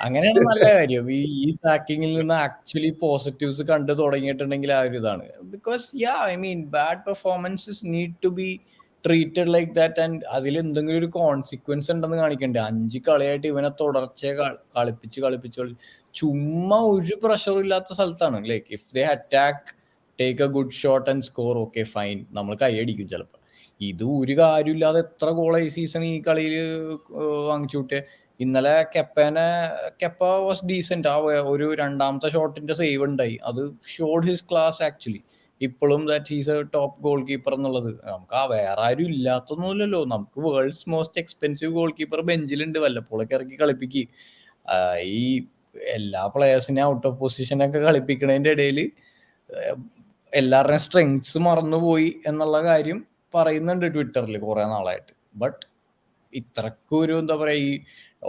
അങ്ങനെയാണ് നല്ല കാര്യം. ഈ സാക്കിങ്ങിൽ നിന്ന് ആക്ച്വലി പോസിറ്റീവ്സ് കണ്ടു തുടങ്ങിയിട്ടുണ്ടെങ്കിൽ ആ ഒരു ഇതാണ്. Because I mean bad performances need to be treated like that. And അതിൽ എന്തെങ്കിലും ഒരു കോൺസിക്വൻസ് ഉണ്ടെന്ന് കാണിക്കണ്ടേ. 5 കളിയായിട്ട് ഇവനെ തുടർച്ചയെ കളിപ്പിച്ച് ചുമ്മാ ഒരു പ്രഷറും ഇല്ലാത്ത സ്ഥലത്താണ്. Like if they attack, take A good shot and score, okay fine, നമ്മൾ കൈയടിക്കും ചിലപ്പോൾ. ഇത് ഒരു കാര്യമില്ലാതെ എത്ര ഗോൾ ഈ സീസൺ ഈ കളിയിൽ വാങ്ങിച്ചു വിട്ടേ. ഇന്നലെ കെപ്പ വാസ് ഡീസെന്റ്. ആ ഒരു രണ്ടാമത്തെ ഷോട്ടിന്റെ സേവ് ഉണ്ടായി, അത് ഷോഡ് ഹിസ് ക്ലാസ് ആക്ച്വലി. ഇപ്പോഴും that he's a top goalkeeper എന്നുള്ളത് നമുക്ക് വേറെ ആരും ഇല്ലാത്തൊന്നുമില്ലല്ലോ. നമുക്ക് world's most expensive goalkeeper ബെഞ്ചിലുണ്ട്, വല്ലപ്പോഴൊക്കെ ഇറക്കി കളിപ്പിക്ക്. ഈ എല്ലാ പ്ലേയേഴ്സിനെ ഔട്ട് ഓഫ് പൊസിഷനൊക്കെ കളിപ്പിക്കുന്നതിൻ്റെ ഇടയിൽ എല്ലാവരുടെയും സ്ട്രെങ്ത്സ് മറന്നുപോയി എന്നുള്ള കാര്യം പറയുന്നുണ്ട് ട്വിറ്ററിൽ കുറെ നാളായിട്ട്. ബട്ട് ഇത്രക്കും ഒരു എന്താ പറയാ, ഈ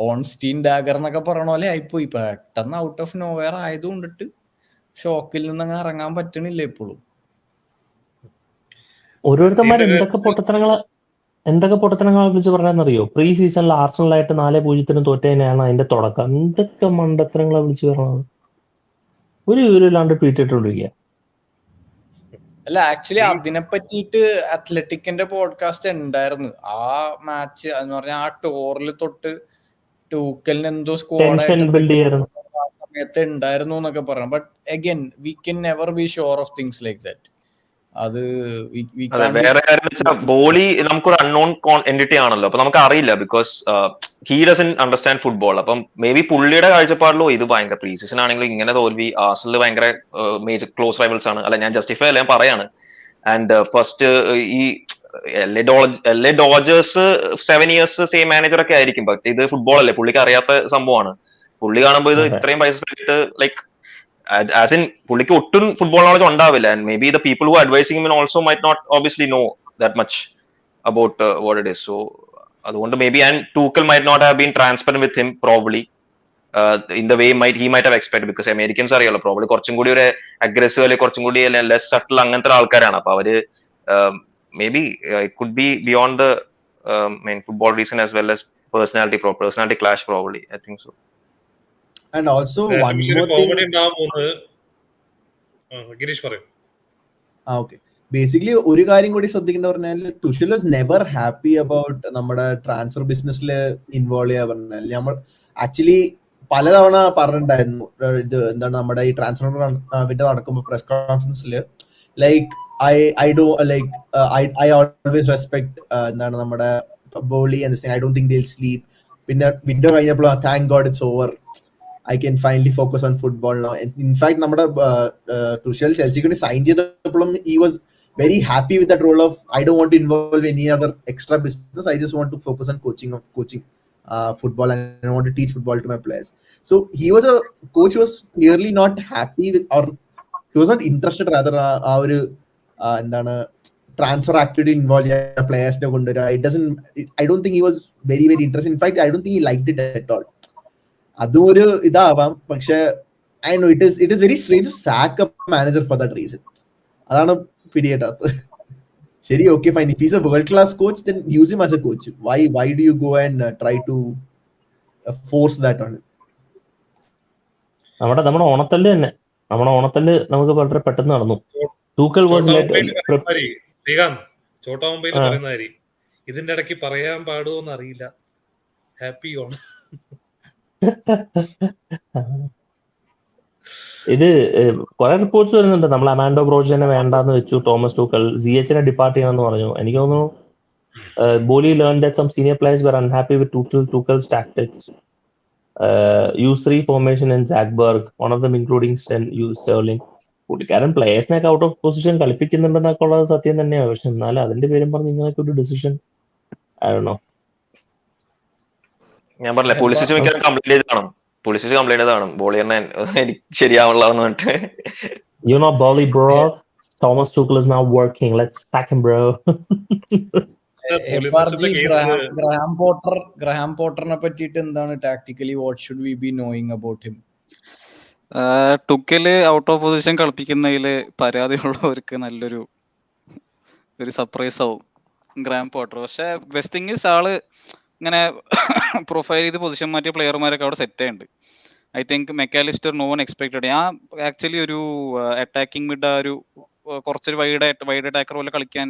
ഓൺസ്റ്റീൻ ഡാഗർ എന്നൊക്കെ പറയണ പോലെ ആയിപ്പോയി. പെട്ടെന്ന് ഔട്ട് ഓഫ് നോവെയർ ആയതുകൊണ്ടിട്ട് ഷോക്കിൽ നിന്നങ്ങ് ഇറങ്ങാൻ പറ്റണില്ല ഇപ്പോഴും. ഓരോരുത്തന്മാർ എന്തൊക്കെ പൊട്ടത്തരങ്ങളെ വിളിച്ച് പറയാന്നറിയോ? പ്രീ സീസണിൽ ആർസണലായിട്ട് 4-0 തോറ്റതിനാണ് അതിന്റെ തുടക്കം. എന്തൊക്കെ മണ്ടത്തരങ്ങളെ വിളിച്ച് പറയണത്? ഒരു വിവരമില്ലാണ്ട് ട്വീറ്റ് ഇട്ടുകൊണ്ടിരിക്കുക. അല്ല, ആക്ച്വലി അതിനെ പറ്റിയിട്ട് അത്ലറ്റിക്കിന്റെ പോഡ്കാസ്റ്റ് ഉണ്ടായിരുന്നു. ആ മാച്ച് എന്ന് പറഞ്ഞാൽ ആ ടൂറിൽ തൊട്ട് ടൂക്കലിന് എന്തോ സ്ക്വാഡായിട്ട് സമയത്ത് ഉണ്ടായിരുന്നു എന്നൊക്കെ പറയാം. But again we can never be sure of things like that. അത് വേറെ കാര്യം വെച്ചാൽ ബോളി നമുക്കൊരു അൺനോൺ എൻറ്റിറ്റി ആണല്ലോ, അപ്പൊ നമുക്ക് അറിയില്ല, because he dozen understand football. അപ്പം മേ ബി പുള്ളിയുടെ കാഴ്ചപ്പാടിലോ ഇത് ഭയങ്കര പ്രീ സീസൺ ആണെങ്കിലും ഇങ്ങനെ തോൽവി, ആർസണൽ ഭയങ്കര മേജർ ക്ലോസ് റൈവൽസ് ആണ്. അല്ല, ഞാൻ ജസ്റ്റിഫൈ അല്ല, ഞാൻ പറയാണ്. ആൻഡ് ഫസ്റ്റ് ഈ LA ഡോജേഴ്സ് 7 years സെയിം മാനേജർ ഒക്കെ ആയിരിക്കും, ബട്ട് ഇത് ഫുട്ബോൾ അല്ലേ, പുള്ളിക്ക് അറിയാത്ത സംഭവമാണ്. പുള്ളി കാണുമ്പോൾ ഇത് ഇത്രയും പൈസ ലൈക്ക് as in പുള്ളിക്ക് ഒട്ടും ഫുട്ബോൾ നോളജ് ഉണ്ടാവില്ല. And maybe the people who advising him also might not obviously know that much about what it is. So അതുകൊണ്ട് maybe and Tuchel might not have been transparent with him probably in the way he might have expected, because Americans അറിയാലോ, probably കുറച്ചും കൂടി ഒരു aggressive അല്ലെങ്കിൽ കുറച്ചും കൂടി less subtle അങ്ങനത്തെ ആൾക്കാരാണ്. അപ്പൊ അവര് may be it could be beyond the main football reason as well as personality clash probably. I think so. And also one more thing. Okay. Basically ഒരു കാര്യം കൂടി ശ്രദ്ധിക്കേണ്ട പറഞ്ഞാൽ തുഷൽ വാസ് നെവർ ഹാപ്പി അബൌട്ട് നമ്മുടെ ട്രാൻസ്ഫർ ബിസിനസ്സിൽ involve ചെയ്യാൻ പറഞ്ഞാൽ. നമ്മൾ ആക്ച്വലി പലതവണ പറഞ്ഞിട്ടുണ്ടായിരുന്നു ഇത് എന്താണ് നമ്മുടെ ഈ ട്രാൻസ്ഫർ നടക്കുമ്പോൾ പ്രസ് കോൺഫറൻസിൽ ലൈക്ക് I always respect എന്താണ് നമ്മുടെ ബോളി and I don't think they'll sleep. പിന്നെ വിൻഡോ കഴിഞ്ഞപ്പോൾ thank God it's over, I can finally focus on football now. In fact നമ്മുടെ തുഷൽ ചെൽസിക്ക് സൈൻ ചെയ്തപ്പോഴും he was very happy with that role of I don't want to involve any other extra business, I just want to focus on coaching football and I want to teach football to my players. So he was a coach who was clearly not happy with, or he was not interested rather ആ ഒരു എന്താണ് transfer activity involve ചെയ്യുന്ന പ്ലേയേഴ്സിനെ കൊണ്ടുവരിക. I don't think he was very very interested. In fact I don't think he liked it at all. അതും ഒരു ഇതാവാം, പക്ഷെ I know it is very strange to sack a manager for that reason. അതാണ് പിടിയേറ്റാത്തത്. ശരി, okay fine, if he's a world class coach then use him as a coach. Why do you go and try to force that on him? നമ്മുടെ ഓണത്തല്ല് തന്നെ, നമ്മുടെ ഓണത്തല്ല് നമുക്ക് വളരെ പെട്ടെന്ന് നടന്നു. Tuchel was ചോട്ടാ മുംബൈയിൽ പറയുന്നതായി ഇതിന്റെ ഇടയ്ക്ക് പറയാൻ പാടുമോന്ന് അറിയില്ല. ഹാപ്പി ഓണം. ഇത് കുറെ റിപ്പോർട്ട്സ് വരുന്നുണ്ട്. നമ്മൾ അമാൻഡോ ബ്രോജിനെ വേണ്ടാന്ന് വെച്ചു, തോമസ് ടൂക്കൽ ZHനെ ഡിപ്പാർട്ട് ചെയ്യണമെന്ന് പറഞ്ഞു. എനിക്ക് തോന്നുന്നു Boehly learn that some senior players were unhappy with Tuchel's tactics. Use 3 formation in Zagberg, one of them including Sterling. പുള്ളിക്കാരൻ പ്ലേയേഴ്സിനൊക്കെ ഔട്ട് ഓഫ് പൊസിഷൻ കളിപ്പിക്കുന്നുണ്ടെന്നൊക്കെ ഉള്ളത് സത്യം തന്നെയാണ്. പക്ഷെ എന്നാലും അതിന്റെ പേരും പറഞ്ഞ് ഇങ്ങനെയൊക്കെ ഒരു ഡിസിഷൻ ആയിരുന്നോ? ഞാൻ പറഞ്ഞില്ല, പോലീസ് മിക്കവാറും കംപ്ലൈന്റ് ചെയ്താണ് ബോളിയറിനെ എനിക്ക് ശരിയാവുള്ളതെന്ന് പറഞ്ഞിട്ട്. You know Bolly bro, Thomas Tuchel is now working, let's sack him bro. Graham പോട്ടറിനെ പറ്റിയിട്ട് എന്താണ് tactically what should we be knowing about him? Tuchel out of position കളിപ്പിക്കുന്നതിൽ പരാതിയുള്ളവർക്ക് നല്ലൊരു സർപ്രൈസ് ആവും ഗ്രാം പോട്ടർ. പക്ഷെ ബെസ്റ്റ് തിങ് ഈസ് ആള് ഇങ്ങനെ പ്രൊഫൈൽ ചെയ്ത് പൊസിഷൻ മാറ്റിയ പ്ലെയർമാരൊക്കെ അവിടെ സെറ്റ് ആയിട്ടുണ്ട്. I think McAllister no one expected. ഞാൻ ആക്ച്വലി ഒരു അറ്റാക്കിംഗ് മിഡ് ഒരു കുറച്ചൊരു വൈഡ് അറ്റാക്കർ പോലെ കളിക്കാൻ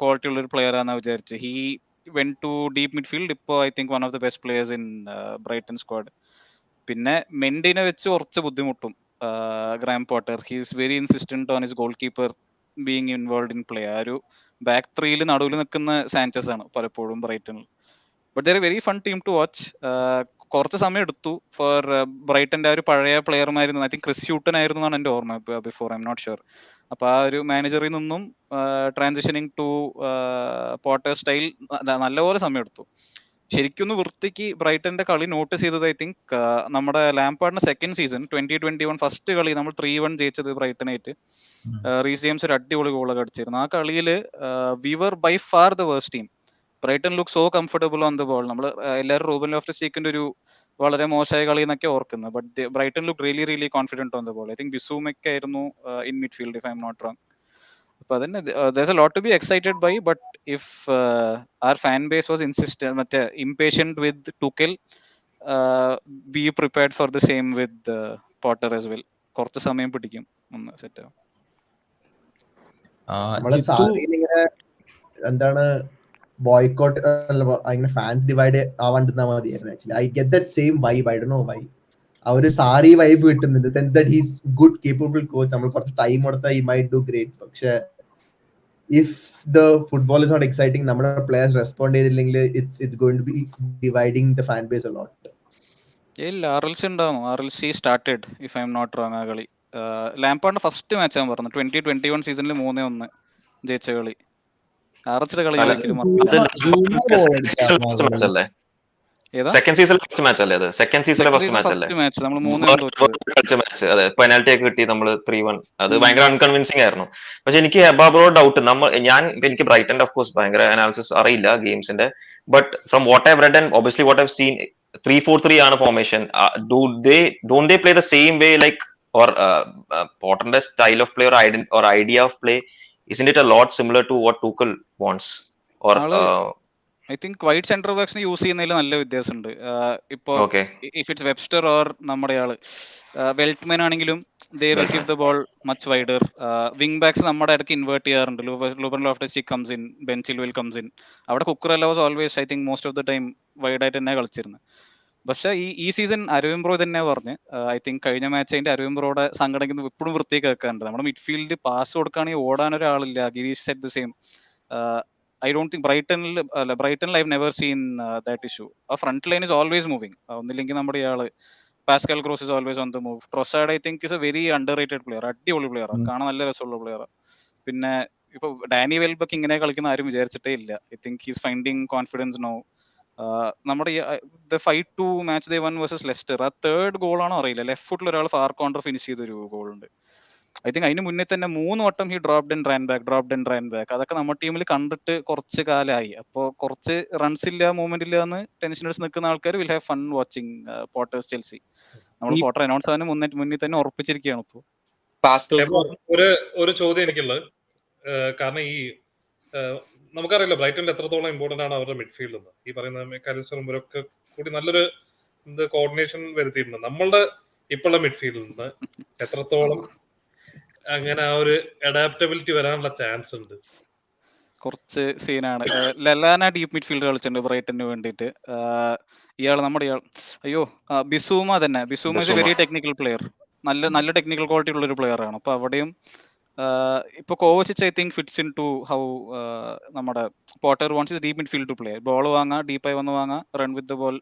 ക്വാളിറ്റി ഉള്ളൊരു പ്ലെയർ ആണെന്ന് വിചാരിച്ചു. He went to deep midfield. ഇപ്പോൾ I think one of the best players in Brighton squad. പിന്നെ മെൻഡിനെ വെച്ച് കുറച്ച് ബുദ്ധിമുട്ടും Graham Potter. He's very insistent on his goalkeeper being involve in play. ആ ഒരു ബാക്ക് ത്രീയിൽ നടുവിൽ നിൽക്കുന്ന സാൻചസ് ആണ് പലപ്പോഴും ബ്രൈറ്റണിൽ. But they're a very fun team to watch. കുറച്ച് സമയം എടുത്തു ഫോർ ബ്രൈറ്റന്റെ ആ ഒരു പഴയ പ്ലെയർമായിരുന്നു. ഐ തിങ്ക് ക്രിസ് ഹ്യൂട്ടൻ ആയിരുന്നു എന്നാണ് എൻ്റെ ഓർമ്മ before, I'm not sure. അപ്പോൾ ആ ഒരു മാനേജറിൽ നിന്നും ട്രാൻസിഷനിങ് ടു പോട്ടർ സ്റ്റൈൽ നല്ലപോലെ സമയം എടുത്തു. ശരിക്കും ഒന്ന് വൃത്തിക്ക് ബ്രൈറ്റന്റെ കളി നോട്ടീസ് ചെയ്തത് ഐ തിങ്ക് നമ്മുടെ ലാംപാർഡിന്റെ സെക്കൻഡ് സീസൺ 2021 ഫസ്റ്റ് കളി നമ്മൾ 3-1 ജയിച്ചത് ബ്രൈറ്റനായിട്ട്. റീസ് ജെയിംസ് ഒരു അടിപൊളി ഗോളൊക്കെ അടിച്ചിരുന്നു. ആ കളിയിൽ we were by far the worst team. Brighton look so comfortable on the ball. നമ്മൾ എല്ലാവരും റൂബൻ ലോഫ്റ്റസ്-ചീക്കിന്റെ ഒരു വളരെ മോശമായ കളി എന്നൊക്കെ ഓർക്കുന്നത്. But Brighton look really confident on the ball. I think ബിസൂമൊക്കെ ആയിരുന്നു in midfield if I'm not wrong. അപ്പൊ അതന്നെ there's a lot to be excited by, but if our fan base was മറ്റേ impatient with Tuchel, be prepared for the same with Potter as well. കുറച്ച് സമയം പിടിക്കും ഒന്ന് set ആവും. നമ്മളെ സാറിയിലിങ്ങനെ എന്താണ് ബോയ്ക്കോട്ട് അങ്ങനെ ഫാൻസ് ഡിവൈഡ് ആവാണ്ടിരുന്നാ മതിയായിരുന്നു. Actually I get that same vibe. I don't know why ആ ഒരു സാരി വൈബ് കിട്ടുന്നുണ്ട്. Sense that he's good capable coach. നമ്മൾ കുറച്ച് ടൈം കൊടുത്താൽ ഹി മൈറ്റ് ഡു ഗ്രേറ്റ്. പക്ഷെ if the football is not exciting, നമ്മുടെ പ്ലേയേഴ്സ് റെസ്പോണ്ട് ചെയ്തില്ലെങ്കിൽ it's going to be dividing the fan base a lot. ഇല്ല, RLC ഉണ്ടാവും. RLC started if I'm not wrong. ആ കളി ലാംപാർഡിന്റെ first match ഞാൻ പറഞ്ഞു 2021 സീസണിൽ 3-1 ജയിച്ച കളി. ആർച്ചിയുടെ കളി ഒരിക്കലും സെക്കൻഡ് സീസൺ ഫസ്റ്റ് മാച്ച് അല്ലേ? അത് സെക്കൻഡ് സീസണിലെ ഫസ്റ്റ് മാച്ച് അല്ലേ? നമ്മൾ 3-1 കളിച്ച മാച്ച്. അതെ, പെനാൽറ്റി ഒക്കെ കിട്ടി നമ്മൾ 3-1. അത് ഭയങ്കര അൺകൺവിൻസിംഗ് ആയിരുന്നു. പക്ഷെ എനിക്ക് അബാബ്രോ ഡൗട്ട്. എനിക്ക് ബ്രൈറ്റന്റെ ഓഫ് കോഴ്സ് ഭയങ്കര അനാലിസിസ് അറിയില്ല ഗെയിംസിന്റെ. But from what I've read and obviously what I've seen 3-4-3 ആണ് formation. Don't they play the same way like or Potter's style of play or idea of play, isn't it a lot similar to what Tuchel wants? Or I think wide centre ബാക്സിനെ use ചെയ്യുന്നതിൽ നല്ല വ്യത്യാസമുണ്ട്. ഇപ്പോ if it's Webster or നമ്മുടെ ആള് വെൽറ്റ്മാൻ ആണെങ്കിലും they will give the ball much wider. Wing backs നമ്മുടെ ഇടയ്ക്ക് ഇൻവേർട്ട് ചെയ്യാറുണ്ട്. Ruben Loftus Cheek comes in, Ben Chilwell comes in. അവിടെ Cucurella was always I think most of the time wide ആയിട്ട് തന്നെ കളിച്ചിരുന്നത്. പക്ഷെ ഈ സീസൺ അരവിന്ദ് ബ്രോ തന്നെ പറഞ്ഞ് ഐ തിങ്ക് കഴിഞ്ഞ മാച്ച് അതിന്റെ അരവിന്ദ് ബ്രോയുടെ സങ്കടം ഇപ്പോഴും വൃത്തിയൊക്കെ വെക്കാറുണ്ട്. നമ്മുടെ മിഡ്ഫീൽഡ് പാസ് കൊടുക്കുകയാണെങ്കിൽ ഓടാൻ ഒരാളില്ല. ഗിരീഷ് set the same. I don't think Brighton I've never seen that issue. Our front line is always moving. ഒന്നില്ലെങ്കിൽ നമ്മുടെ ആള് Pascal gross is always on the move. Trossard I think is a very underrated player. അടിപൊളി player, കാണാൻ നല്ല രസമുള്ള player. പിന്നെ ഇപ്പൊ Dani വെൽബക്ക് ഇങ്ങനെ കളിക്കുന്ന ആരും വിചാരിച്ചിട്ടേ ഇല്ല. I think he's finding confidence now. നമ്മുടെ the 5-2 match they won versus Leicester, ആ തേർഡ് ഗോൾ ആണോ അറിയില്ല, ലെഫ്റ്റ് ഫുട്ടിൽ ഒരാൾ ഫാർ കോർണർ ഫിനിഷ് ചെയ്തൊരു ഗോൾ ഉണ്ട്. ഐ തിങ്ക് അതിന് മുന്നേ തന്നെ 3 വട്ടം he dropped and Rann back. അതൊക്കെ നമ്മുടെ ടീമിൽ കണ്ടിട്ട് കുറച്ച് കാലമായി. അപ്പോൾ കുറച്ച് റൺസ് ഇല്ല, മൂവ്മെന്റ് ഇല്ല എന്ന് ടെൻഷൻ അടിച്ച് നിൽക്കുന്ന ആൾക്കാർ will have fun watching Potter's Chelsea. നമ്മൾ പോട്ടർ അനൗൺസ് ആവാൻ മുന്നിൽ തന്നെ ഉറപ്പിച്ചിരിക്കുകയാണ്. ഇപ്പോൾ ഒരു ചോദ്യം എനിക്കുള്ളത്, കാരണം ഈ നമുക്കറിയില്ല ബ്രൈറ്റണിൽ എത്രത്തോളം ഇമ്പോർട്ടന്റ് ആണ് അവരുടെ മിഡ്ഫീൽഡ് എന്ന്. ഈ പറയുന്ന മെക്കാലിസ്റ്ററും ഇവരൊക്കെ കൂടി നല്ലൊരു കോർഡിനേഷൻ വരുത്തിയിട്ടുണ്ട്. നമ്മളുടെ ഇപ്പോഴുള്ള മിഡ്ഫീൽഡിൽ നിന്ന് എത്രത്തോളം അങ്ങനെ ആ ഒരു അഡാപ്റ്റബിലിറ്റി വരാനുള്ള ചാൻസ് ഉണ്ട്? കുറച്ച് സീനാണ്. ലലാന ഡീപ്പ് മിഡ്ഫീൽഡ് കളിച്ചിട്ടുണ്ട് ബ്രൈറ്റന് വേണ്ടിയിട്ട്. ബിസൂമ തന്നെ. Bissouma is a very technical player. നല്ല ടെക്നിക്കൽ ക്വാളിറ്റി ഉള്ള ഒരു പ്ലെയർ ആണ്. അപ്പൊ അവിടെയും ഇപ്പൊ Kovacic I think fits in to how നമ്മുടെ Potter wants his deep midfield to play. Ball വാങ്ങാം, ഡീപ്പായി വന്ന് വാങ്ങാം, run with the ball,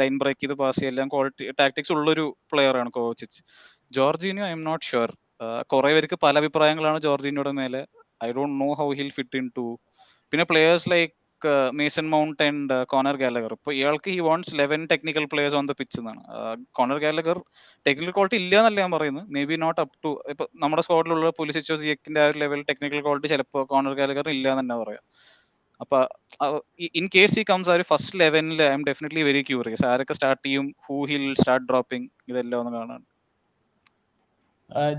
line break ചെയ്ത് പാസ് ചെയ്യാം, എല്ലാം ക്വാളിറ്റി ടാക്ടിക്സ് ഉള്ളൊരു പ്ലെയർ ആണ് Kovacic. Jorginho I'm not sure. കുറെ പേർക്ക് പല അഭിപ്രായങ്ങളാണ് ജോർജീനിയോയുടെ മേലെ. I don't know how he'll fit in to. പിന്നെ players like Mason Mount and Conor Gallagher. ഇപ്പോൾ ഇയാൾക്ക് he wants 11 technical players on the pitch എന്നാണ്. കോണർ ഗാലഗർ ടെക്നിക്കൽ ക്വാളിറ്റി ഇല്ല എന്നല്ല ഞാൻ പറയുന്നത്, maybe not up to. ഇപ്പൊ നമ്മുടെ സ്ക്വാഡിലുള്ള പുലിസിച്ചോ സിയക്കിന്റെ ആ ഒരു ലെവൽ ടെക്നിക്കൽ ക്വാളിറ്റി ചിലപ്പോൾ കോണർ ഗാലഗർ ഇല്ല എന്ന് തന്നെ പറയാം. അപ്പൊ ഇൻ കേസ് ഹി കംസ് ആ ഒരു first 11 I M definitely very curious. ആരൊക്കെ സ്റ്റാർട്ട് ചെയ്യും, ഹൂ ഹിൽ സ്റ്റാർട്ട് ഡ്രോപ്പിംഗ്, ഇതെല്ലാം ഒന്ന് കാണാൻ.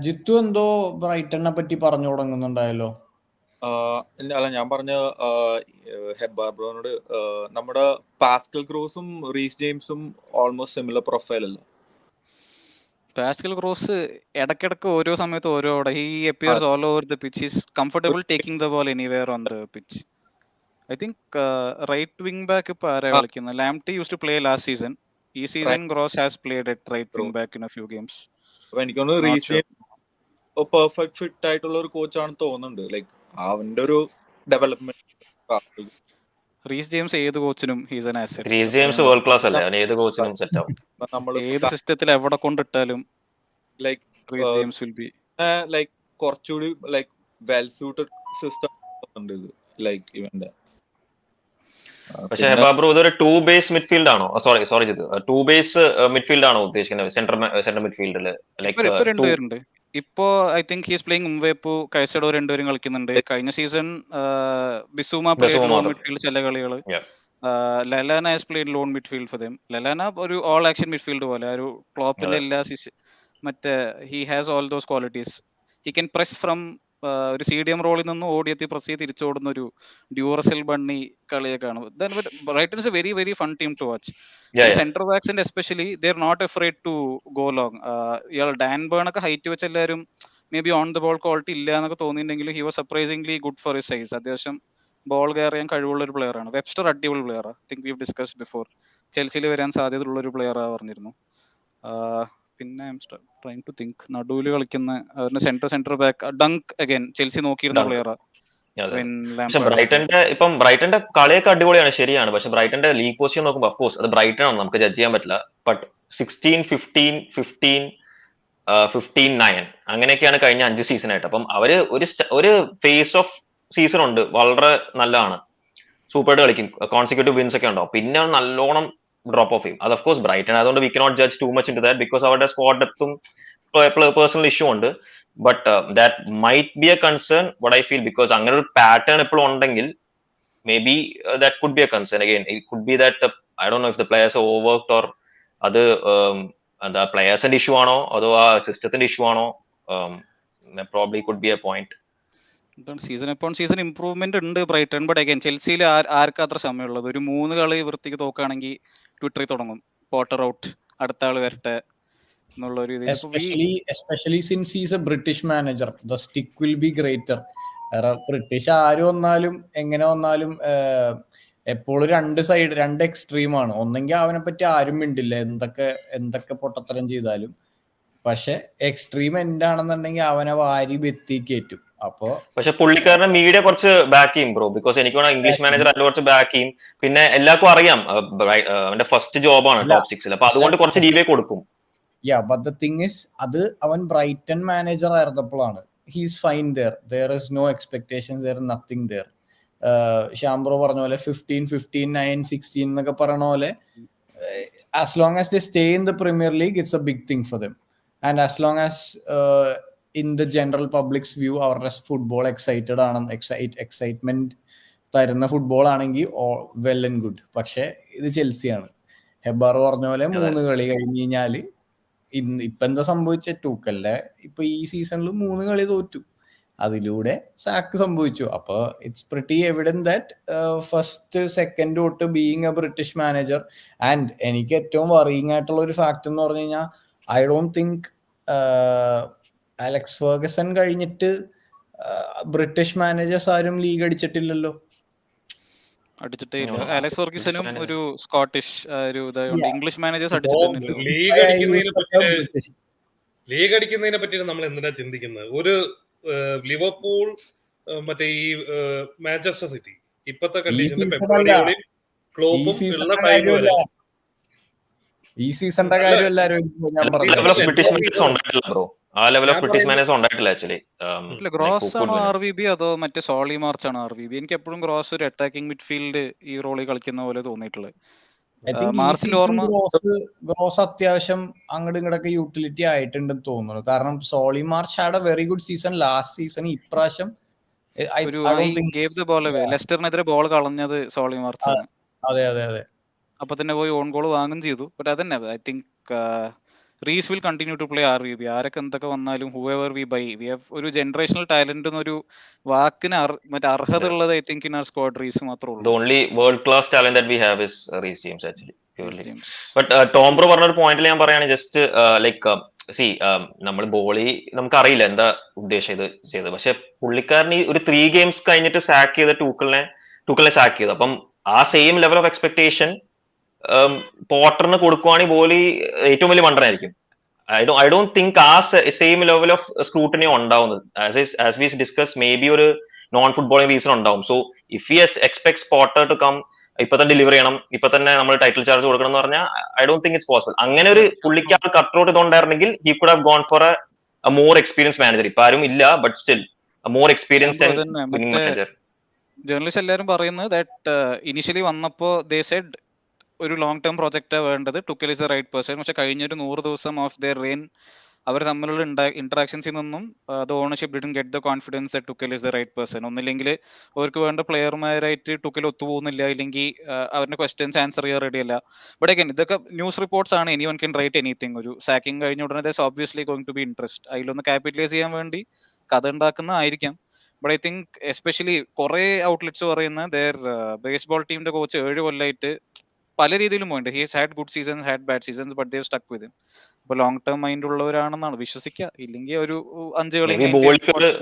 ജിത്തു എന്തോ ബ്രൈറ്റനെ പറ്റി പറഞ്ഞു തുടങ്ങുന്നുണ്ടായല്ലോ. അല്ല, ഞാൻ പറഞ്ഞ ഹെബ്ബാബ്രോനോട് നമ്മുടെ പാസ്കൽ ഗ്രോസും റീസ് ജെയിംസും ഓൾമോസ്റ്റ് സിമിലർ പ്രൊഫൈൽ അല്ല. പാസ്കൽ ഗ്രോസ് ഇടയ്ക്കിടയ്ക്ക് ഓരോ സമയത്ത് ഓരോ he appears all over the pitch. Is comfortable taking the ball anywhere on the pitch. I think right wing back ഇപ്പൊ ആരാ കളിക്കുന്നത്? Lamptey use to play last season. ഈ season Gross has played at right wing back in a few games. എനിക്ക് തോന്നുന്നു Reece James perfect fit ആയിട്ടുള്ള ഒരു കോച്ചാണ് തോന്നുന്നുണ്ട്. Like അവന്റെ ഒരു ഡെവലപ്മെന്റ്. റീസ് ജെയിംസ് ഏത് കോച്ചിനും he's an asset. Reece James world class അല്ലേ? അവൻ ഏത് കോച്ചിനും സെറ്റ് ആവും. ഏത് സിസ്റ്റത്തിൽ എവിടെ കൊണ്ടിട്ടാലും like Reece James will be like കുറച്ചുകൂടി ലൈക്ക് വെൽ സ്യൂട്ടഡ് സിസ്റ്റം ഉണ്ട് ഇത്. ലൈക്ക് ഇവന്റെ പക്ഷെ ബ്രോ ഇതൊരു 2 ബേസ് മിഡ്ഫീൽഡ് ആണോ? സോറി ജിത്, 2 ബേസ് മിഡ്ഫീൽഡ് ആണോ ഉദ്ദേശിക്കുന്നത്? സെന്റർ മിഡ്ഫീൽഡില് ഇപ്പൊ രണ്ടുപേരുണ്ട്. ഇപ്പോ I think he's playing Mwepu, Caicedo രണ്ടുപേരും കളിക്കുന്നുണ്ട്. കഴിഞ്ഞ season Bissouma played lone midfield ചില കളികള്. Lallana has played lone midfield for them. Lallana ഒരു ഓൾ ആക്ഷൻ മിഡ്ഫീൽഡ് പോലെ, ഒരു ക്ലോപ്പിന്റെ എല്ലാ മറ്റേ he has all those qualities. He can press from ഒരു CDM റോളിൽ നിന്ന് ഓടിയെത്തി പ്രസ് ചെയ്ത് തിരിച്ചോടുന്ന ഒരു ഡ്യൂറസെൽ ബണ്ണി കളിയൊക്കെയാണ്. Brighton is a very very fun team to watch. Centre ബാക്സിന്റെ especially they are not afraid to go long. ഇയാൾ ഡാൻ ബേൺ ഒക്കെ ഹൈറ്റ് വെച്ച് എല്ലാവരും maybe on the ball quality ഇല്ല എന്നൊക്കെ തോന്നിയിട്ടുണ്ടെങ്കിൽ he was surprisingly good for his size. അത്യാവശ്യം ball care ചെയ്യാൻ കഴിവുള്ള ഒരു പ്ലെയർ ആണ്. വെബ്സ്റ്റർ അടിപൊളി പ്ലെയർ ആണ്. Think we discuss before. ചെൽസിയിൽ വരാൻ സാധ്യതയുള്ള ഒരു പ്ലെയർ ആ പറഞ്ഞിരുന്നു. പിന്നെ ട്രൈങ് ടു തിങ്ക് നടുവിൽ കളിക്കുന്ന സെന്റർ ബാക്ക് ഡങ്ക് അഗൈൻ ചെൽസി നോക്കിയിരുന്ന പ്ലെയറാ. ബ്രൈറ്റന്റെ കളിയൊക്കെ അടിപൊളിയാണ്, ശരിയാണ്. പക്ഷെ ബ്രൈറ്റന്റെ ലീഗ് പൊസിഷൻ നോക്കുമ്പോൾ അഫ്കോഴ്സ് അത് ബ്രൈറ്റൺ ആണ്, നമുക്ക് ജഡ്ജ് ചെയ്യാൻ പറ്റില്ല. ബട്ട് 16, 15, 15, 15-9 അങ്ങനെയൊക്കെയാണ് കഴിഞ്ഞ 5 സീസണായിട്ട്. അപ്പം അവര് ഒരു ഫേസ് ഓഫ് സീസൺ ഉണ്ട്, വളരെ നല്ലതാണ്, സൂപ്പറായിട്ട് കളിക്കും, കോൺസിക്യൂട്ടീവ് വിൻസ് ഒക്കെ ഉണ്ടാവും. പിന്നെ നല്ലോണം ഡ്രോപ്പ് ഓഫ് ചെയ്യും. അത് ഓഫ് കോഴ്സ് ബ്രൈറ്റൺ ആയതുകൊണ്ട് we cannot judge too much in to that, because അവരുടെ സ്ക്വാഡ് ഡെപ്തും പേഴ്സണൽ ഇഷ്യൂ ഉണ്ട്. But that might be a concern what I feel, because അങ്ങനെ ഒരു പാറ്റേൺ എപ്പോഴും ഉണ്ടെങ്കിൽ maybe that could be a concern. Again it could be that I don't know if the players overworked or അത് എന്താ പ്ലേയേഴ്സിന്റെ issue ആണോ അതോ ആ സിസ്റ്റത്തിന്റെ ഇഷ്യൂ ആണോ, probably could be A point. Season ഇപ്പോൾ സീസൺ ഇംപ്രൂവ്മെന്റ് ഉണ്ട് ബ്രൈറ്റൺ. ബട്ട് അഗൈൻ ചെൽസിയിൽ ആർക്കും അത്ര സമയമുള്ളത്? ഒരു 3 കളി വൃത്തിക്ക് തോക്കുകയാണെങ്കിൽ ട്വിറ്ററിൽ തുടങ്ങും പോട്ടർ ഔട്ട്, അടുത്ത ആള് വരട്ടെ എന്നുള്ളൊരു ഇത്. Especially since he's A British manager, the stick will be greater. British ആര് വന്നാലും എങ്ങനെ വന്നാലും എപ്പോഴും രണ്ട് എക്സ്ട്രീമാണ്. ഒന്നെങ്കിൽ അവനെ പറ്റി ആരും മിണ്ടില്ല എന്തൊക്കെ പൊട്ടത്തരം ചെയ്താലും. പക്ഷെ എക്സ്ട്രീം എന്താണെന്നുണ്ടെങ്കിൽ അവനെ വാരി ബെത്തി കയറ്റും. അപ്പോ പക്ഷെ പുള്ളിക്കാരനെ മീഡിയ കുറച്ച് ബാക്ക് ചെയ്യും ബ്രോ, ബിക്കോസ് എനിക്ക് വേണം ഇംഗ്ലീഷ് മാനേജർ അതിൽ കുറച്ച് ബാക്ക് ചെയ്യും. പിന്നെ എല്ലാവർക്കും അറിയാം അവന്റെ ഫസ്റ്റ് ജോബാണ് ടോപ്പ് 6, അപ്പൊ അതുകൊണ്ട് കുറച്ച് ലീവേ കൊടുക്കും. ബട്ട് ദ തിങ് ഇസ്, അത് അവൻ ബ്രൈറ്റൺ മാനേജർ ആയിരുന്നപ്പോഴാണ്. He's fine there is no expectation, there nothing there. ഷാംബ്രോ പറഞ്ഞ പോലെ 15, 15, 9, 16 എന്നൊക്കെ പറയണ പോലെ, as long as they stay in the Premier League it's a big thing for them. And as long as in the general public's view അവരുടെ football excitement തരുന്ന football ആണെങ്കിൽ well and good. പക്ഷെ ഇത് ചെൽസിയാണ്. ഹെബാർ പറഞ്ഞ പോലെ 3 കളി കഴിഞ്ഞ് കഴിഞ്ഞാല് ഇപ്പൊ എന്താ സംഭവിച്ച, ടൂക്കലിന്റെ ഇപ്പൊ ഈ സീസണിൽ 3 കളി തോറ്റു, അതിലൂടെ സാക്ക് സംഭവിച്ചു. അപ്പൊ it's pretty evident that first second തൊട്ട് being a British manager. And എനിക്ക് ഏറ്റവും വറിയിങ് ആയിട്ടുള്ള ഒരു ഫാക്ട് എന്ന് പറഞ്ഞു കഴിഞ്ഞാൽ, I don't think Alex Ferguson കഴിഞ്ഞിട്ട് ബ്രിട്ടീഷ് മാനേജേഴ്സ് ആരും ലീഗ് അടിച്ചിട്ടില്ലല്ലോ. അടിച്ചിട്ടേ ഇല്ല. അലക്സ് ഫെർഗസനും ഒരു സ്കോട്ടിഷ് ഇംഗ്ലീഷ് മാനേജേഴ്സ് അടിച്ചിട്ടില്ലല്ലോ. ലീഗ് അടിക്കുന്നതിനെ പറ്റി നമ്മൾ എന്തിനാ ചിന്തിക്കുന്നത്? ഒരു ലിവർപൂൾ, മറ്റേ ഈ മാഞ്ചസ്റ്റർ സിറ്റി ഇപ്പത്തെ കണ്ടീഷനിൽ ഫെബ്രുവരിയിൽ ക്ലോബും ഉള്ള ടൈം വരെ ഈ സീസണിന്റെ കാര്യം എല്ലാവരും ഗ്രോസ് ആണോ RVB അതോ മറ്റേ സോളി മാർച്ച് ആണോ RVB? എനിക്ക് എപ്പോഴും ഗ്രോസ് ഒരു അറ്റാക്കിംഗ് മിഡ്ഫീൽഡ് ഈ റോളിൽ കളിക്കുന്ന പോലെ തോന്നിയിട്ടുള്ളത്. ഗ്രോസ് അത്യാവശ്യം അങ്ങോട്ടും ഇങ്ങോട്ടൊക്കെ യൂട്ടിലിറ്റി ആയിട്ടുണ്ടെന്ന് തോന്നുന്നു. കാരണം Soly March had A very good season last season. ഇപ്രാവശ്യം ലെസ്റ്ററിനെതിരെ ബോൾ കളഞ്ഞത് സോളി മാർച്ച് ആണ്. അതെ അപ്പൊ തന്നെ പോയി ഓൺ ഗോൾ വാങ്ങും ചെയ്തു. ബട്ട് അതന്നെ I think Reece will continue to play RVB. ആരൊക്കെ എന്തൊക്കെ വന്നാലും whoever we buy, we have ഒരു ജനറേഷണൽ ടാലന്റ് എന്നൊരു വാക്കിന് മറ്റേ അർഹത ഉള്ളത് I think in our squad റീസ് മാത്രമേ ഉള്ളൂ. The only world class talent that we have is Reece James actually purely. But Tom Bro പറഞ്ഞ ഒരു പോയിന്റിൽ ഞാൻ പറയാണ്, ജസ്റ്റ് ലൈക്ക് നമ്മൾ ബോളി നമുക്കറിയില്ല എന്താ ഉദ്ദേശം ചെയ്തത്. പക്ഷെ പുള്ളിക്കാരൻ ഈ ഒരു 3 games കഴിഞ്ഞിട്ട് സാക്ക് ചെയ്ത ടൂക്കലിനെ സാക്ക് ചെയ്തു. അപ്പം ആ സെയിം ലെവൽ ഓഫ് എക്സ്പെക്ടേഷൻ പോട്ടറിന് കൊടുക്കുവാണെങ്കിൽ ബോളി ഏറ്റവും വലിയ വണ്ടറായിരിക്കും. I don't think ആ സെയിം ലെവൽ ഓഫ് സ്ക്രൂട്ടിനി ഉണ്ടാവുന്നത്. As we discuss maybe ഒരു നോൺ ഫുട്ബോളിംഗ് റീസൺ ഉണ്ടാവും. So if he expects Potter to come, ഇപ്പൊ തന്നെ ഡെലിവർ ചെയ്യണം, ഇപ്പൊ തന്നെ നമ്മൾ ടൈറ്റിൽ ചാർജ് കൊടുക്കണം എന്ന് പറഞ്ഞാൽ I don't think it's possible. അങ്ങനെ ഒരു പുള്ളിക്ക് ആ കട്ട് ഔട്ട് ഇതുണ്ടായിരുന്നെങ്കിൽ he could have gone for a more experience manager. ഇപ്പൊ ആരും ഇല്ല, but still more experienced manager. Journalist എല്ലാവരും പറയുന്നത് ദാറ്റ് ഇനിഷ്യലി വന്നപ്പോൾ ദേ സെഡ് ഒരു ലോങ് ടേം പ്രോജക്റ്റാണ് വേണ്ടത്, Tuchel is the right person. പക്ഷെ കഴിഞ്ഞൊരു 100 ദിവസം ഓഫ് ദെയർ റെയിൻ അവർ തമ്മിലുള്ള ഇന്ററാക്ഷൻസിൽ നിന്നും the ownership didn't get the confidence that Tuchel is the right person. ഒന്നില്ലെങ്കിൽ അവർക്ക് വേണ്ട പ്ലെയർമാരായിട്ട് ടുക്കൽ ഒത്തുപോകുന്നില്ല, ഇല്ലെങ്കിൽ അവരുടെ ക്വസ്റ്റ്യൻസ് ആൻസർ ചെയ്യാൻ റെഡിയല്ല. ബട്ട് അഗൈൻ ഇതൊക്കെ ന്യൂസ് റിപ്പോർട്ട്സ് ആണ്, anyone can write anything. ഒരു സാക്കിങ് കഴിഞ്ഞ ഉടനെ this obviously going to be interest. അതിലൊന്ന് ക്യാപിറ്റലൈസ് ചെയ്യാൻ വേണ്ടി കഥ ഉണ്ടാക്കുന്നതായിരിക്കാം. ബട്ട് ഐ തിങ്ക് എസ്പെഷ്യലി കുറെ ഔട്ട്ലെറ്റ്സ് പറയുന്ന ദർ ബേസ്ബോൾ ടീമിന്റെ കോച്ച് 7 കൊല്ലമായിട്ട് പല രീതിയിലും പോയിട്ടുണ്ട്. He has had good seasons, had bad seasons, but they stuck with him. അപ്പൊ ലോങ് ടേം മൈൻഡ് ഉള്ളവരാണെന്നാണ് വിശ്വസിക്കുക. ഇല്ലെങ്കിൽ ഒരു 5 കളി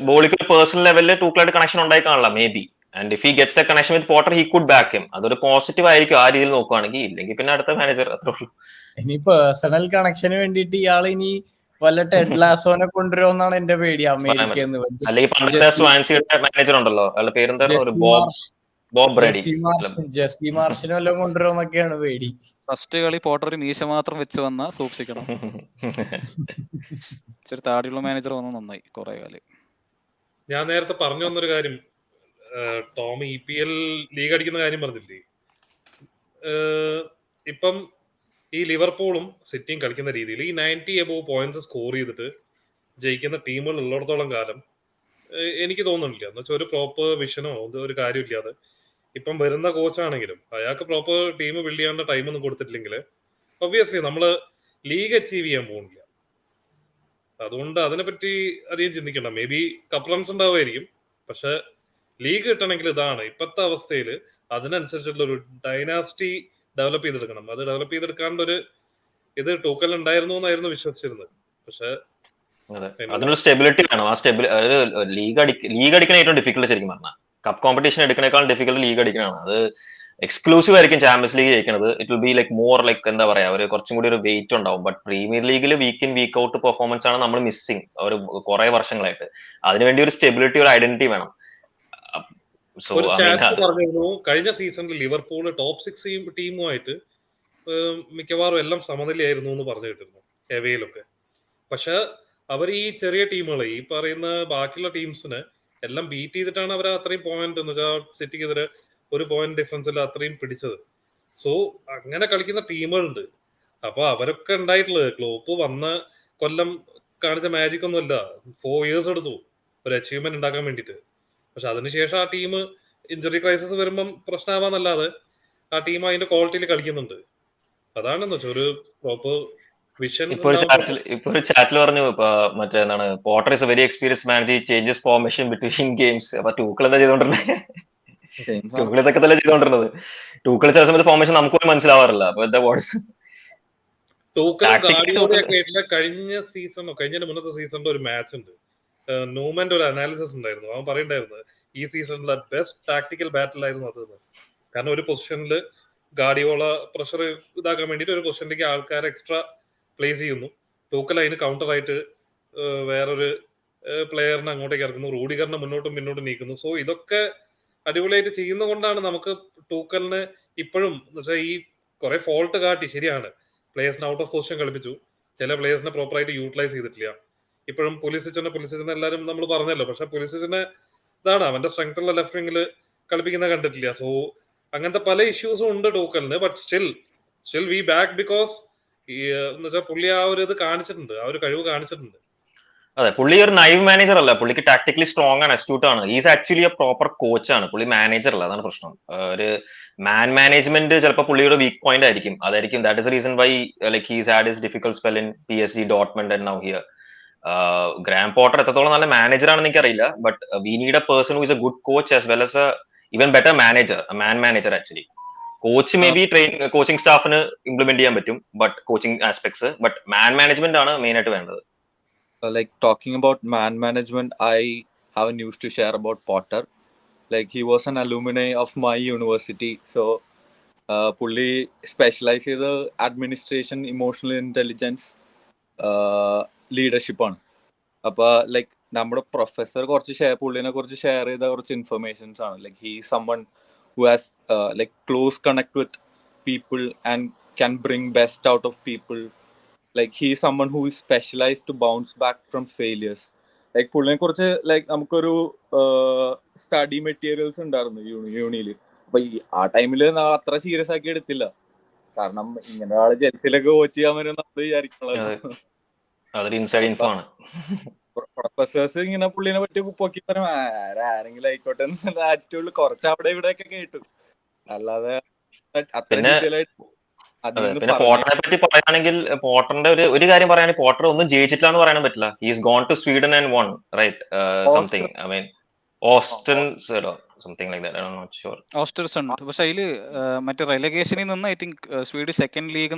ബോളിക്ക് പേഴ്സണൽ ലെവലിൽ ടൂക്കളായിട്ട് കണക്ഷൻ ഉണ്ടായി കാണില്ല may be. And if he gets A connection with Potter he could back him. അതൊരു പോസിറ്റീവ് ആയിരിക്കും ആ രീതിയിൽ നോക്കുവാണെങ്കിൽ. ഇല്ലെങ്കിൽ പിന്നെ അടുത്ത മാനേജർ അത്രേ ഉള്ളൂ. ഇനി പേഴ്സണൽ കണക്ഷന് വേണ്ടിയിട്ട് ഇയാൾ ഇനി വല്ല ടെഡ് ലാസോനെ കൊണ്ടുവരുമെന്നാണ് എന്റെ പേടി. അമേരിക്ക അല്ലെങ്കിൽ പണ്ടത്തെ സ്വാൻസിയുടെ മാനേജർ ഉണ്ടല്ലോ, അയാളുടെ പേരെന്തായിരുന്നു, ഒരു ബോബ് ബ്രേഡി, ജെസ്സി മാർഷിനും എല്ലാം കൊണ്ടുവരുമെന്നൊക്കെയാണ് പേടി. ഫസ്റ്റ് കളി പോട്ടർ ഒരു മീശ മാത്രം വെച്ച് വന്നാ സൂക്ഷിക്കണം. ഇച്ചിരി താടിയുള്ള മാനേജർ വന്നു നന്നായി കുറെ കാലം. ഞാൻ നേരത്തെ പറഞ്ഞു വന്നൊരു കാര്യം, ടോം EPL ലീഗ് അടിക്കുന്ന കാര്യം പറഞ്ഞില്ലേ, ഇപ്പം ഈ ലിവർപൂളും സിറ്റിയും കളിക്കുന്ന രീതിയിൽ ഈ 90 എബോവ് പോയിന്റ്സ് സ്കോർ ചെയ്തിട്ട് ജയിക്കുന്ന ടീമുകൾ ഉള്ളിടത്തോളം കാലം എനിക്ക് തോന്നുന്നില്ല. എന്ന് വെച്ചാൽ ഒരു പ്രോപ്പർ വിഷനോ ഒരു കാര്യമില്ലാതെ ഇപ്പം വരുന്ന കോച്ചാണെങ്കിലും അയാൾക്ക് പ്രോപ്പർ ടീം ബിൽഡ് ചെയ്യാനുള്ള ടൈം ഒന്നും കൊടുത്തിട്ടില്ലെങ്കിൽ ഒബ്വിയസ്ലി നമ്മള് ലീഗ് അച്ചീവ് ചെയ്യാൻ പോകുന്നില്ല. അതുകൊണ്ട് അതിനെപ്പറ്റി അധികം ചിന്തിക്കണ്ട. മേ ബി കപ്പ് റൺസ് ഉണ്ടാവുമായിരിക്കും, പക്ഷെ ലീഗ് കിട്ടണമെങ്കിൽ ഇതാണ് ഇപ്പോഴത്തെ അവസ്ഥയിൽ അതിനനുസരിച്ചുള്ള ഒരു ഡൈനാസ്റ്റി ഡെവലപ്പ് ചെയ്തെടുക്കണം. അത് ഡെവലപ്പ് ചെയ്തെടുക്കാണ്ട് ഒരു ഇത് ടൂക്കൽ ഉണ്ടായിരുന്നു എന്നായിരുന്നു വിശ്വസിച്ചിരുന്നത്. പക്ഷെ അതിനൊരു സ്റ്റെബിലിറ്റി വേണം. ആ ലീഗ് അടിക്കണ ഏറ്റവും ഡിഫിക്കൽട്ട് ശരിക്കും പറഞ്ഞാൽ. കപ്പ് കോമ്പറ്റീഷൻ എടുക്കണേക്കാൾ ഡിഫിക്കൽട്ട് ലീഗ് അടിക്കണതാണ്. അത് എക്സ്ക്ലൂസീവ് ആയിരിക്കും ചാമ്പ്യൻസ് ലീഗ് ജയിക്കുന്നത്. It will be like more like എന്താ പറയാ, ഒരു കുറച്ചും കൂടി ഒരു വെയിറ്റ് ഉണ്ടാവും. ബട്ട് പ്രീമിയർ ലീഗിൽ week in week out performance ആണ് നമ്മൾ മിസ്സിങ് ഒരു കുറെ വർഷങ്ങളായിട്ട്. അതിനുവേണ്ടി ഒരു സ്റ്റെബിലിറ്റി, ഒരു ഐഡന്റിറ്റി വേണം. ഒരു സ്റ്റാറ്റ്സ് പറഞ്ഞിരുന്നു, കഴിഞ്ഞ സീസണിൽ ലിവർപൂൾ ടോപ്പ് 6 ടീമുമായിട്ട് മിക്കവാറും എല്ലാം സമനിലയായിരുന്നു എന്ന് പറഞ്ഞു കേട്ടിരുന്നു എവയിലൊക്കെ. പക്ഷെ അവർ ഈ ചെറിയ ടീമുകൾ, ഈ പറയുന്ന ബാക്കിയുള്ള ടീംസിന് എല്ലാം ബീറ്റ് ചെയ്തിട്ടാണ് അവർ അത്രയും പോയിന്റ് എന്ന് വെച്ചാൽ സിറ്റിക്കെതിരെ ഒരു പോയിന്റ് ഡിഫറൻസിൽ അത്രയും പിടിച്ചത്. സോ അങ്ങനെ കളിക്കുന്ന ടീമുകളുണ്ട്. അപ്പൊ അവരൊക്കെ ഉണ്ടായിട്ടുള്ളത് ക്ലോപ്പ് വന്ന കൊല്ലം കാണിച്ച മാജിക് ഒന്നുമല്ല. 4 years എടുത്തു ഒരു അച്ചീവ്മെന്റ് ഉണ്ടാക്കാൻ വേണ്ടിയിട്ട്. പക്ഷെ അതിനുശേഷം ആ ടീം ഇഞ്ചുറി ക്രൈസിസ് വരുമ്പം പ്രശ്നമാവാന്നല്ലാതെ ആ ടീം അതിന്റെ ക്വാളിറ്റിയിൽ കളിക്കുന്നുണ്ട്. അതാണെന്ന് വെച്ചാൽ ഒരു പ്രോപ്പർ വിഷൻ. ഇപ്പൊ ഒരു ചാറ്റിൽ പറഞ്ഞു മറ്റേ എന്താണ്, Potter is a very experience manager, changes formation between games. അപ്പൊ ടൂക്കൾ എന്താ ചെയ്തോണ്ടിരുന്നത്? ടൂക്കൾ ഇതൊക്കെ തന്നെ ചെയ്തോണ്ടിരുന്നത്. ടൂക്കൾ ചില സമയത്ത് ഫോർമേഷൻ നമുക്ക് പോലും മനസ്സിലാവാറില്ല. അപ്പൊ എന്താ കഴിഞ്ഞ സീസണോ കഴിഞ്ഞ മുന്നത്തെ സീസണിന്റെ ഒരു മാച്ച് ഉണ്ട്, നൂമന്റെ ഒരു അനാലിസിസ് ഉണ്ടായിരുന്നു. അവൻ പറയണ്ടായിരുന്നത് ഈ സീസണിലെ ബെസ്റ്റ് ടാക്ടിക്കൽ ബാറ്റിൽ ആയിരുന്നു അത്. കാരണം ഒരു പൊസിഷനിൽ ഗാർഡിയോള പ്രഷർ ഇതാക്കാൻ വേണ്ടിയിട്ട് ഒരു പൊസിഷനിലേക്ക് ആൾക്കാരെ എക്സ്ട്രാ പ്ലേസ് ചെയ്യുന്നു. ടൂക്കൽ അതിന് കൗണ്ടർ ആയിട്ട് വേറൊരു പ്ലെയറിനെ അങ്ങോട്ടേക്ക് ഇറക്കുന്നു, റൂഡിഗറിനെ മുന്നോട്ടും പിന്നോട്ടും നീക്കുന്നു. സോ ഇതൊക്കെ അടിപൊളിയായിട്ട് ചെയ്യുന്നത് കൊണ്ടാണ് നമുക്ക് ടൂക്കലിന് ഇപ്പോഴും എന്ന് വെച്ചാൽ ഈ കുറെ ഫോൾട്ട് കാട്ടി, ശരിയാണ്, പ്ലേയേഴ്സിനെ ഔട്ട് ഓഫ് പൊസിഷൻ കളിപ്പിച്ചു, ചില പ്ലേയേഴ്സിനെ പ്രോപ്പറായിട്ട് യൂട്ടിലൈസ് ചെയ്തിട്ടില്ല. ഇപ്പോഴും പുലിസിച്ചിനെ എല്ലാവരും നമ്മൾ പറഞ്ഞല്ലോ, പക്ഷെ പുലിസിച്ചിനെ ഇതാണ് അവന്റെ സ്ട്രെങ്ത് ഉള്ള ലെഫ്റ്റ് വിംഗിൽ കളിപ്പിക്കുന്ന കണ്ടിട്ടില്ല. സോ അങ്ങനത്തെ പല ഇഷ്യൂസും ഉണ്ട് ടൂക്കലിന്. But still we back because എന്ന് വെച്ചാൽ പുള്ളി ആ ഒരു ഇത് കാണിച്ചിട്ടുണ്ട്, ആ ഒരു കഴിവ് കാണിച്ചിട്ടുണ്ട്. അതെ, പുള്ളി ഒരു നൈവ് മാനേജർ അല്ല. പുള്ളിക്ക് ടാക്ടിക്കലി സ്ട്രോങ് ആണ്, അസ്റ്റ്യൂട്ട് ആണ്. ഈസ് ആക്ച്വലി എ പ്രോപ്പർ കോച്ചാണ്. പുള്ളി മാനേജർ അല്ല, അതാണ് പ്രശ്നം. ഒരു മാനേജ്മെന്റ് ചിലപ്പോൾ പുള്ളിയുടെ വീക്ക് പോയിന്റ് ആയിരിക്കും. അതായിരിക്കും that is reason why like he's had his difficult spell in PSG, Dortmund and now here. Graham Potter എത്രത്തോളം നല്ല മാനേജർ ആണെന്ന് എനിക്കറിയില്ല. But we need a person who is a good coach as well as a even better manager, man manager actually. Coach may be coaching സ്റ്റാഫിന് implement ചെയ്യാൻ പറ്റും, ബട്ട് coaching aspects, but man management ആണ് main ആയിട്ട് വേണ്ടത്. Like talking about man management, I have a news to share about Potter. Like he was an alumni of my university, so pulli specialize in the administration, emotional intelligence, leadership ആണ്. അപ്പൊ like നമ്മുടെ professor പുള്ളിനെ കുറിച്ച് share ചെയ്ത കുറച്ച് informations ആണ്. Like he someone who has like close connect with people and can bring best out of people. Like he is someone who is specialized to bounce back from failures. Like പുള്ളിനെ കുറിച്ച് like നമുക്കൊരു study materials ഉണ്ടായിരുന്നു യൂണിയില്. അപ്പൊ ആ ടൈമില് അത്ര serious ആക്കി എടുത്തില്ല. കാരണം ഇങ്ങനെ ആള് ചെൽസിയിലൊക്കെ കോച്ച് ചെയ്യാൻ വരും നമ്മൾ വിചാരിക്കണല്ലോ. അതൊരു ഇൻസൈഡ് ഇൻഫോ ആണ്. പ്രൊഫസേഴ്സ് ഇങ്ങനെ പുള്ളിനെ പറ്റി പൊക്കി പറയും ആരെങ്കിലും ആയിക്കോട്ടെ എന്നുള്ള ആറ്റിറ്റ്യൂഡിൽ കുറച്ച് അവിടെ ഇവിടെയൊക്കെ കേട്ടു. അല്ലാതെ അത്ര ഡീറ്റെയിൽ ആയിട്ട് പിന്നെ പോട്ടറിനെ പറ്റി പറയുകയാണെങ്കിൽ പോട്ടറിന്റെ ഒരു കാര്യം പറയുകയാണെങ്കിൽ പോട്ടർ ഒന്നും ജയിച്ചിട്ടില്ല എന്ന് പറയാൻ പറ്റില്ല. He's gone to Sweden and won right something. I mean Ostersund. പക്ഷെ അതില് മറ്റേ റെലഗേഷനിൽ നിന്ന് I think Swedish second league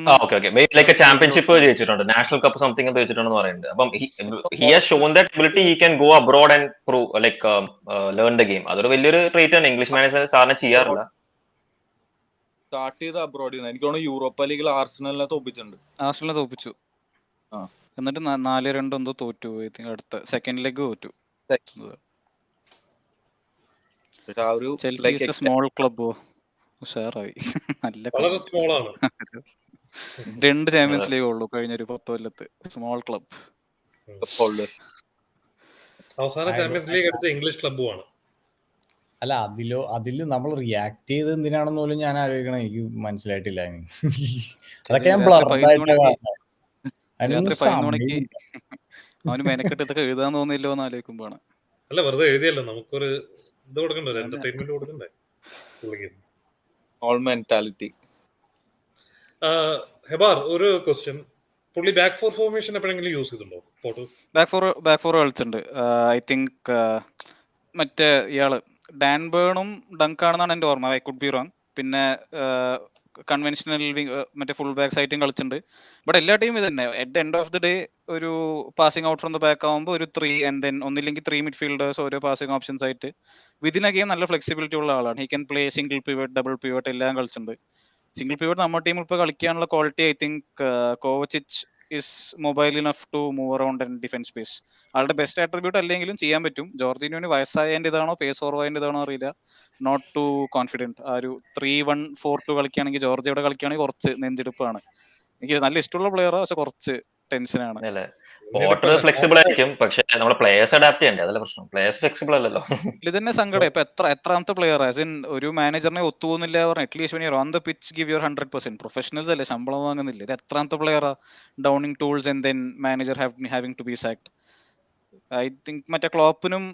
like championship ജയിച്ചിട്ടുണ്ട്, നാഷണൽ കപ്പ് സംതിങ് ജയിച്ചിട്ടുണ്ടെന്ന് പറയുന്നുണ്ട്. അപ്പം he has shown that ability he can go abroad and prove like learn the game. അതൊരു വലിയൊരു ട്രീറ്റ് ആണ്. ഇംഗ്ലീഷ് മാനേജർ സാറിന് ചെയ്യാറില്ല. സ്റ്റാർട്ട് ചെയ്ത് അബ്രോഡ് ചെയ്യുന്നത് എനിക്ക് തോന്നുന്നു യൂറോപ്പ ലീഗിൽ ആർസണലിനെ തോപ്പിച്ചു. എന്നിട്ട് 4-2 എന്തോ തോറ്റു. അടുത്ത സെക്കൻഡ് ലെഗ് തോറ്റു. ചെൽസി സ്മോൾ ക്ലബ് ഉഷാറായി. നല്ല വളരെ സ്മോൾ ആണ്. 2 ചാമ്പ്യൻസ് ലീഗ് ഉള്ളൂ കഴിഞ്ഞ ഒരു 10 കൊല്ലത്ത്. Small club. അവസാന ചാമ്പ്യൻസ് ലീഗ് അടിച്ച ഇംഗ്ലീഷ് ക്ലബ്ബുമാണ്. അല്ല അതില് നമ്മൾ റിയാക്ട് ചെയ്ത് എന്തിനാണെന്ന് പോലും ഞാൻ ആലോചിക്കണം. എനിക്ക് മനസ്സിലായിട്ടില്ല. അതൊക്കെ ഞാൻ അവന് മെനക്കെട്ട് ഇതൊക്കെ എഴുതാൻ തോന്നില്ലോ എന്ന് ആലോചിക്കുമ്പോഴാണ്. അല്ല, വെറുതെ എഴുതിയല്ലോ, നമുക്കൊരു ഇത് കൊടുക്കണ്ടേ, എന്റർടൈൻമെന്റ് കൊടുക്കണ്ടേ പുള്ളിക്ക്. All mentality. ഹെബാർ, ഒരു ക്വസ്റ്റ്യൻ. പുള്ളി ബാക്ക് ഫോർ ഫോർമേഷൻ എപ്പോഴെങ്കിലും യൂസ് ചെയ്തിട്ടുണ്ടോ? ബാക്ക് ഫോർ കളിച്ചിട്ടുണ്ട്. ഐ തിങ്ക് മറ്റേ ഇയാള് ഡാൻബേണും ഡങ്കാണെന്നാണ് എൻ്റെ ഓർമ്മ. I could be wrong. പിന്നെ കൺവെൻഷണൽ മറ്റേ ഫുൾ ബാക്ക് സൈറ്റും കളിച്ചിട്ടുണ്ട്. ബട്ട് എല്ലാ ടീമും ഇത് തന്നെ. At the end of the day ഒരു passing out from the back ആകുമ്പോൾ ഒരു 3 ആൻഡ് ദെൻ ഒന്നില്ലെങ്കിൽ 3 മിഡ്ഫീൽഡേഴ്സ് ഓരോ പാസിംഗ് ഓപ്ഷൻസ് ആയിട്ട് വിതിൻ എ ഗെയിം നല്ല ഫ്ലെക്സിബിലിറ്റി ഉള്ള ആളാണ്. He can play single pivot, double pivot എല്ലാം കളിച്ചിട്ടുണ്ട്. സിംഗിൾ പിവറ്റ് നമ്മുടെ ടീമിൽ ഇപ്പോൾ കളിക്കാനുള്ള quality I think Kovacic is mobile enough to move around and defence space. ആളുടെ ബെസ്റ്റ് ആട്രിബ്യൂട്ട് അല്ലെങ്കിലും ചെയ്യാൻ പറ്റും. ജോർജിനോന് വയസ്സായതിൻ്റെ ഇതാണോ പേസ് ഓർവായതിൻ്റെ ഇതാണോ അറിയില്ല. Not too confident. ആ ഒരു 3-1-4-2 കളിക്കുകയാണെങ്കിൽ ജോർജിയുടെ കളിക്കുകയാണെങ്കിൽ കുറച്ച് നെഞ്ചെടുപ്പാണ്. എനിക്ക് നല്ല ഇഷ്ടമുള്ള പ്ലെയറാണ്, പക്ഷെ കുറച്ച് ടെൻഷനാണ്. പോട്ടർ ഫ്ലെക്സിബിൾ ആയിരിക്കും, പക്ഷെ നമ്മുടെ പ്ലേയേഴ്സ് അഡാപ്റ്റ് ചെയ്യണ്ടേ, അതല്ല പ്രശ്നം. പ്ലേയേഴ്സ് ഫ്ലെക്സിബിൾ അല്ലല്ലോ. ഇത് തന്നെ സങ്കടം. ഇപ്പൊ എത്രാമത്തെ പ്ലെയർ ഒരു മാനേജറിനെ ഒത്തുപോകുന്നില്ല പറഞ്ഞാൽ at least on the pitch give your 100%. Professionals അല്ലേ, ശമ്പളം വാങ്ങുന്നില്ല. ഇത് എത്രാമത്തെ പ്ലെയറാ downing tools and then manager having to be sacked. I think മറ്റേ ക്ലോപ്പിനും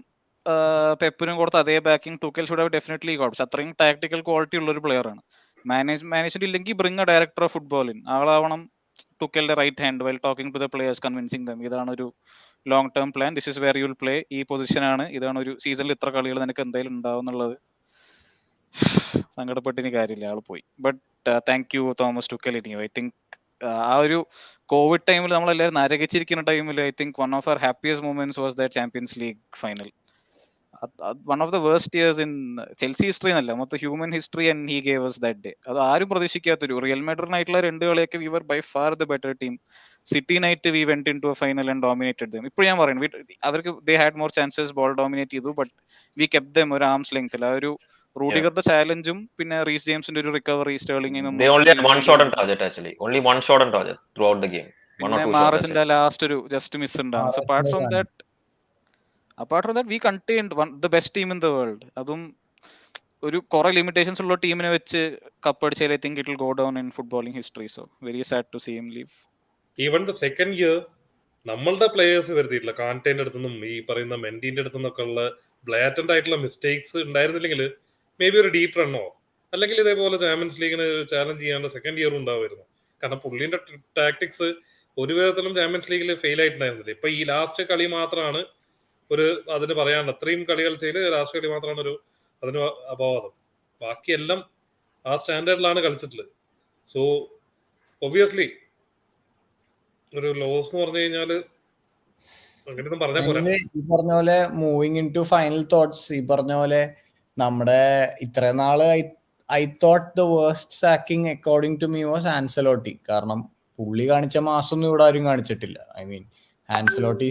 പെപ്പിനും കൊടുത്ത അതേ backing Tuchel should have definitely got. പക്ഷെ അത്രയും ടാക്ടിക്കൽ ക്വാളിറ്റി ഉള്ള ഒരു പ്ലെയറാണ്. മാനേജ്മെന്റ് ഇല്ലെങ്കിൽ ബ്രിങ് എ ഡയറക്ടർ ഓഫ് ഫുട്ബോളിൻ. ആളാവണം ടുക്കലിന്റെ right hand while talking to the players, convincing them. ഇതാണ് ഒരു long term plan. This is were you will play. ഈ പൊസിഷനാണ്, ഇതാണ് ഒരു സീസണിൽ ഇത്ര കളികൾ നിനക്ക് എന്തായാലും ഉണ്ടാവും എന്നുള്ളത്. സങ്കടപ്പെട്ടിന് കാര്യമില്ല, ആൾ പോയി. But thank you Thomas Tuchel. I think ആ ഒരു കോവിഡ് ടൈമിൽ നമ്മളെല്ലാവരും നരകിച്ചിരിക്കുന്ന ടൈമിൽ I think one of our happiest moments was that Champions League final. One of the worst years in Chelsea history എന്നല്ല, മൊത്തം human history, and he gave us that day. അത് ആരും പ്രതീക്ഷിക്കാത്തൊരു റിയൽ മാഡ്രിഡിനായിട്ടുള്ള 2 കളിയൊക്കെ we were by far the better team. City night we went into a final and dominated them. ഇപ്പോൾ ഞാൻ പറയുന്നു, അവർക്ക് they had more chances, ball dominate ചെയ്തു, but we kept them ഒരു ആംസ് ലെങ്ത്തിൽ. ആ ഒരു റൂഡിഗറുടെ ചാലഞ്ചും പിന്നെ റീസ് ജെയിംസിന്റെ ഒരു റിക്കവറി, സ്റ്റേർലിംഗിനും പിന്നെ മാറസിന്റെ ലാസ്റ്റ് ഒരു ജസ്റ്റ് മിസ് ഉണ്ടാകും. So apart from that we contained the best team in the world. അതും ഒരു കുറെ ലിമിറ്റേഷൻസ് ഉള്ള ടീമിനെ വെച്ച് കപ്പടിച്ചാൽ I think it will go down in footballing history. So very sad to see him leave. Even the second year നമ്മളുടെ players വരുത്തിയിട്ടില്ല. കാന്റേന്റെ അടുത്തുനിന്നും ഈ പറയുന്ന മെൻഡിന്റെ അടുത്തുനിന്നൊക്കെ ഉള്ള ബ്ലാറ്റന്റ് ആയിട്ടുള്ള മിസ്റ്റേക്സ് ഉണ്ടായിരുന്നില്ലെങ്കിൽ മേ ബി ഒരു ഡീപ്പ് റണ്ണോ അല്ലെങ്കിൽ ഇതേപോലെ ചാമ്പ്യൻസ് ലീഗിന് ചാലഞ്ച് ചെയ്യാണ്ട് സെക്കൻഡ് ഇയർ ഉണ്ടാവുമായിരുന്നു. കാരണം പുള്ളിന്റെ ടാക്ടിക്സ് ഒരു വിധത്തിലും ചാമ്പ്യൻസ് ലീഗിൽ ഫെയിൽ ആയിട്ടുണ്ടായിരുന്നില്ല. ഇപ്പൊ ഈ ലാസ്റ്റ് കളി മാത്രമാണ് ഒരു അതിന് പറയാനുള്ള, അത്രയും കളികൾ ചെയ്ത് ലാസ്റ്റ് കളി മാത്രമാണ് ഒരു അതിന് അപവാദം. ബാക്കിയെല്ലാം ആ സ്റ്റാൻഡേർഡിലാണ് കളിച്ചിട്ടുള്ളത്. സോ ഒബ്വിയസ്ലി ഒരു ലോസ് എന്ന് പറഞ്ഞു കഴിഞ്ഞാല് അങ്ങനെയൊന്നും പറഞ്ഞാൽ പോരാ. ഈ പറഞ്ഞ പോലെ moving into final thoughts, ഈ പറഞ്ഞ പോലെ നമ്മുടെ ഇത്ര നാള് I thought the worst sacking according to me was Ancelotti. കാരണം പുള്ളി കാണിച്ച മാസമൊന്നും ഇവിടെ ആരും കാണിച്ചിട്ടില്ല. ഐ മീൻ ആൻസലോട്ടി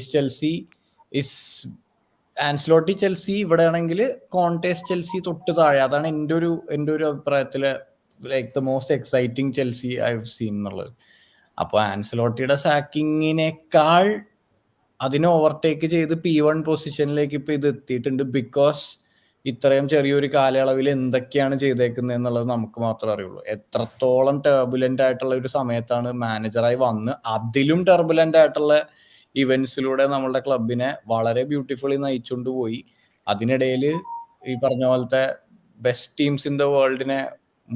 ചെൽസി ഇവിടെ ആണെങ്കിൽ കോൺടേസ് ചെൽസി തൊട്ട് താഴെ. അതാണ് എൻ്റെ ഒരു അഭിപ്രായത്തില് like the most exciting Chelsea I have seen എന്നുള്ളത്. അപ്പോൾ ആൻസലോട്ടിയുടെ സാക്കിങ്ങിനേക്കാൾ അതിനെ ഓവർടേക്ക് ചെയ്ത് P1 പൊസിഷനിലേക്ക് ഇപ്പൊ ഇത് എത്തിയിട്ടുണ്ട്. ബിക്കോസ് ഇത്രയും ചെറിയൊരു കാലയളവിൽ എന്തൊക്കെയാണ് ചെയ്തേക്കുന്നത് എന്നുള്ളത് നമുക്ക് മാത്രമേ അറിയുള്ളൂ. എത്രത്തോളം ടർബുലന്റ് ആയിട്ടുള്ള ഒരു സമയത്താണ് മാനേജറായി വന്ന് അതിലും ടർബുലന്റ് ആയിട്ടുള്ള ഇവന്റ്സിലൂടെ നമ്മളുടെ ക്ലബിനെ വളരെ ബ്യൂട്ടിഫുള്ളി നയിച്ചുകൊണ്ട് പോയി. അതിനിടയിൽ ഈ പറഞ്ഞ പോലത്തെ ബെസ്റ്റ് ടീംസ് ഇൻ ദ വേൾഡിനെ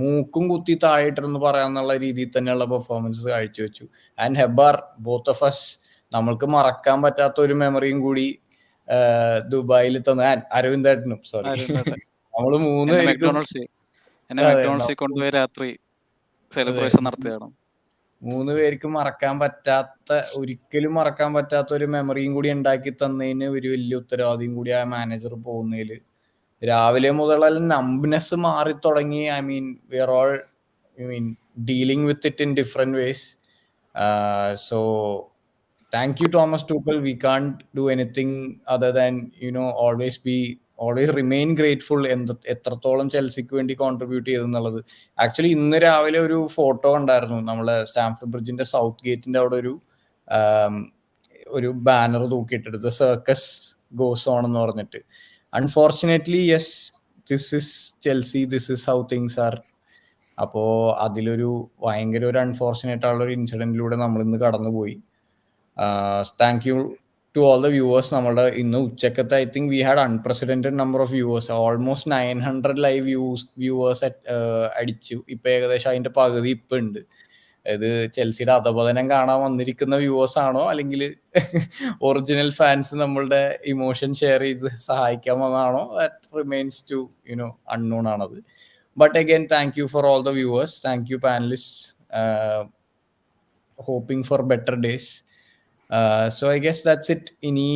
മൂക്കും കുത്തി താഴെയിട്ടെന്ന് പറയാന്നുള്ള രീതിയിൽ തന്നെയുള്ള പെർഫോമൻസ് കാഴ്ചവെച്ചു. And Hebar, both of us, നമ്മൾക്ക് മറക്കാൻ പറ്റാത്ത ഒരു മെമ്മറിയും കൂടി ദുബായിൽ തന്ന അരവിന്ദേട്ടനും, സോറി, നമ്മള് മൂന്ന് പേർക്കും മെക്ഡോണൾഡ്സിൽ കൊണ്ടുപോയി രാത്രി സെലിബ്രേഷൻ നടത്തിയാണ്. 3 പേർക്ക് മറക്കാൻ പറ്റാത്ത, ഒരിക്കലും മറക്കാൻ പറ്റാത്ത ഒരു മെമ്മറിയും കൂടി ഉണ്ടാക്കി തന്നതിന് ഒരു വലിയ ഉത്തരവാദിയും കൂടി ആ മാനേജർ പോകുന്നതിൽ രാവിലെ മുതലുള്ള നംബ്നെസ് മാറി തുടങ്ങി. I mean we are all dealing with it in different ways. So thank you Thomas Tuchel. We can't do anything other than always remain grateful എത്രത്തോളം ചെൽസിക്ക് വേണ്ടി കോൺട്രിബ്യൂട്ട് ചെയ്തെന്നുള്ളത്. ആക്ച്വലി ഇന്ന് രാവിലെ ഒരു ഫോട്ടോ ഉണ്ടായിരുന്നു, നമ്മളെ സ്റ്റാംഫോർഡ് ബ്രിഡ്ജിന്റെ സൗത്ത് ഗേറ്റിന്റെ അവിടെ ഒരു ബാനർ തൂക്കിയിട്ടെടുത്ത് സർക്കസ് ഗോസ് ഓൺ എന്ന് പറഞ്ഞിട്ട്. Unfortunately yes, this is Chelsea, this is how things are. അപ്പോൾ അതിലൊരു ഭയങ്കര ഒരു അൺഫോർച്ചുനേറ്റ് ആയുള്ള ഒരു ഇൻസിഡന്റിലൂടെ നമ്മൾ ഇന്ന് കടന്നുപോയി. Thank you to all the viewers. നമ്മുടെ ഇന്ന് ഉച്ചക്കത്തെ I think we had unprecedented number of viewers, almost 900 live viewers അടിച്ചു. ഇപ്പൊ ഏകദേശം അതിന്റെ പകുതി ഇപ്പൊ ഉണ്ട്. ഇത് ചെൽസിയുടെ അധപതനം കാണാൻ വന്നിരിക്കുന്ന വ്യൂവേഴ്സ് ആണോ, അല്ലെങ്കിൽ ഒറിജിനൽ ഫാൻസ് നമ്മളുടെ ഇമോഷൻ ഷെയർ ചെയ്ത് സഹായിക്കാൻ വന്നതാണോ, ദാറ്റ് റിമെയിൻസ് ടു അൺനോൺ ആണത്. But again thank you for all the viewers, thank you panellist, hoping for better days. So I guess that's it. ഇനി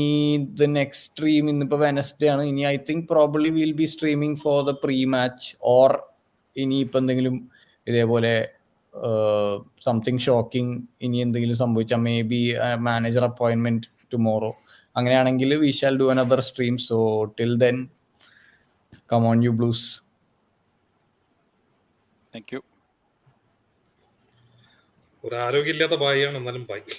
the next stream ഇന്നിപ്പോൾ Wednesday ആണ്. ഇനി I think probably we'll be streaming for the pre-match, or ഇനി ഇപ്പം എന്തെങ്കിലും ഇതേപോലെ something shocking ഇനി എന്തെങ്കിലും സംഭവിച്ചാൽ മേ ബി മാനേജർ അപ്പോയിൻമെന്റ് ടുമോറോ. അങ്ങനെയാണെങ്കിൽ we shall do another stream. So till then, come on you Blues. Thank you. ഒരു ആരോഗ്യമില്ലാത്ത ബായിയാണ്, എന്നാലും ബായി.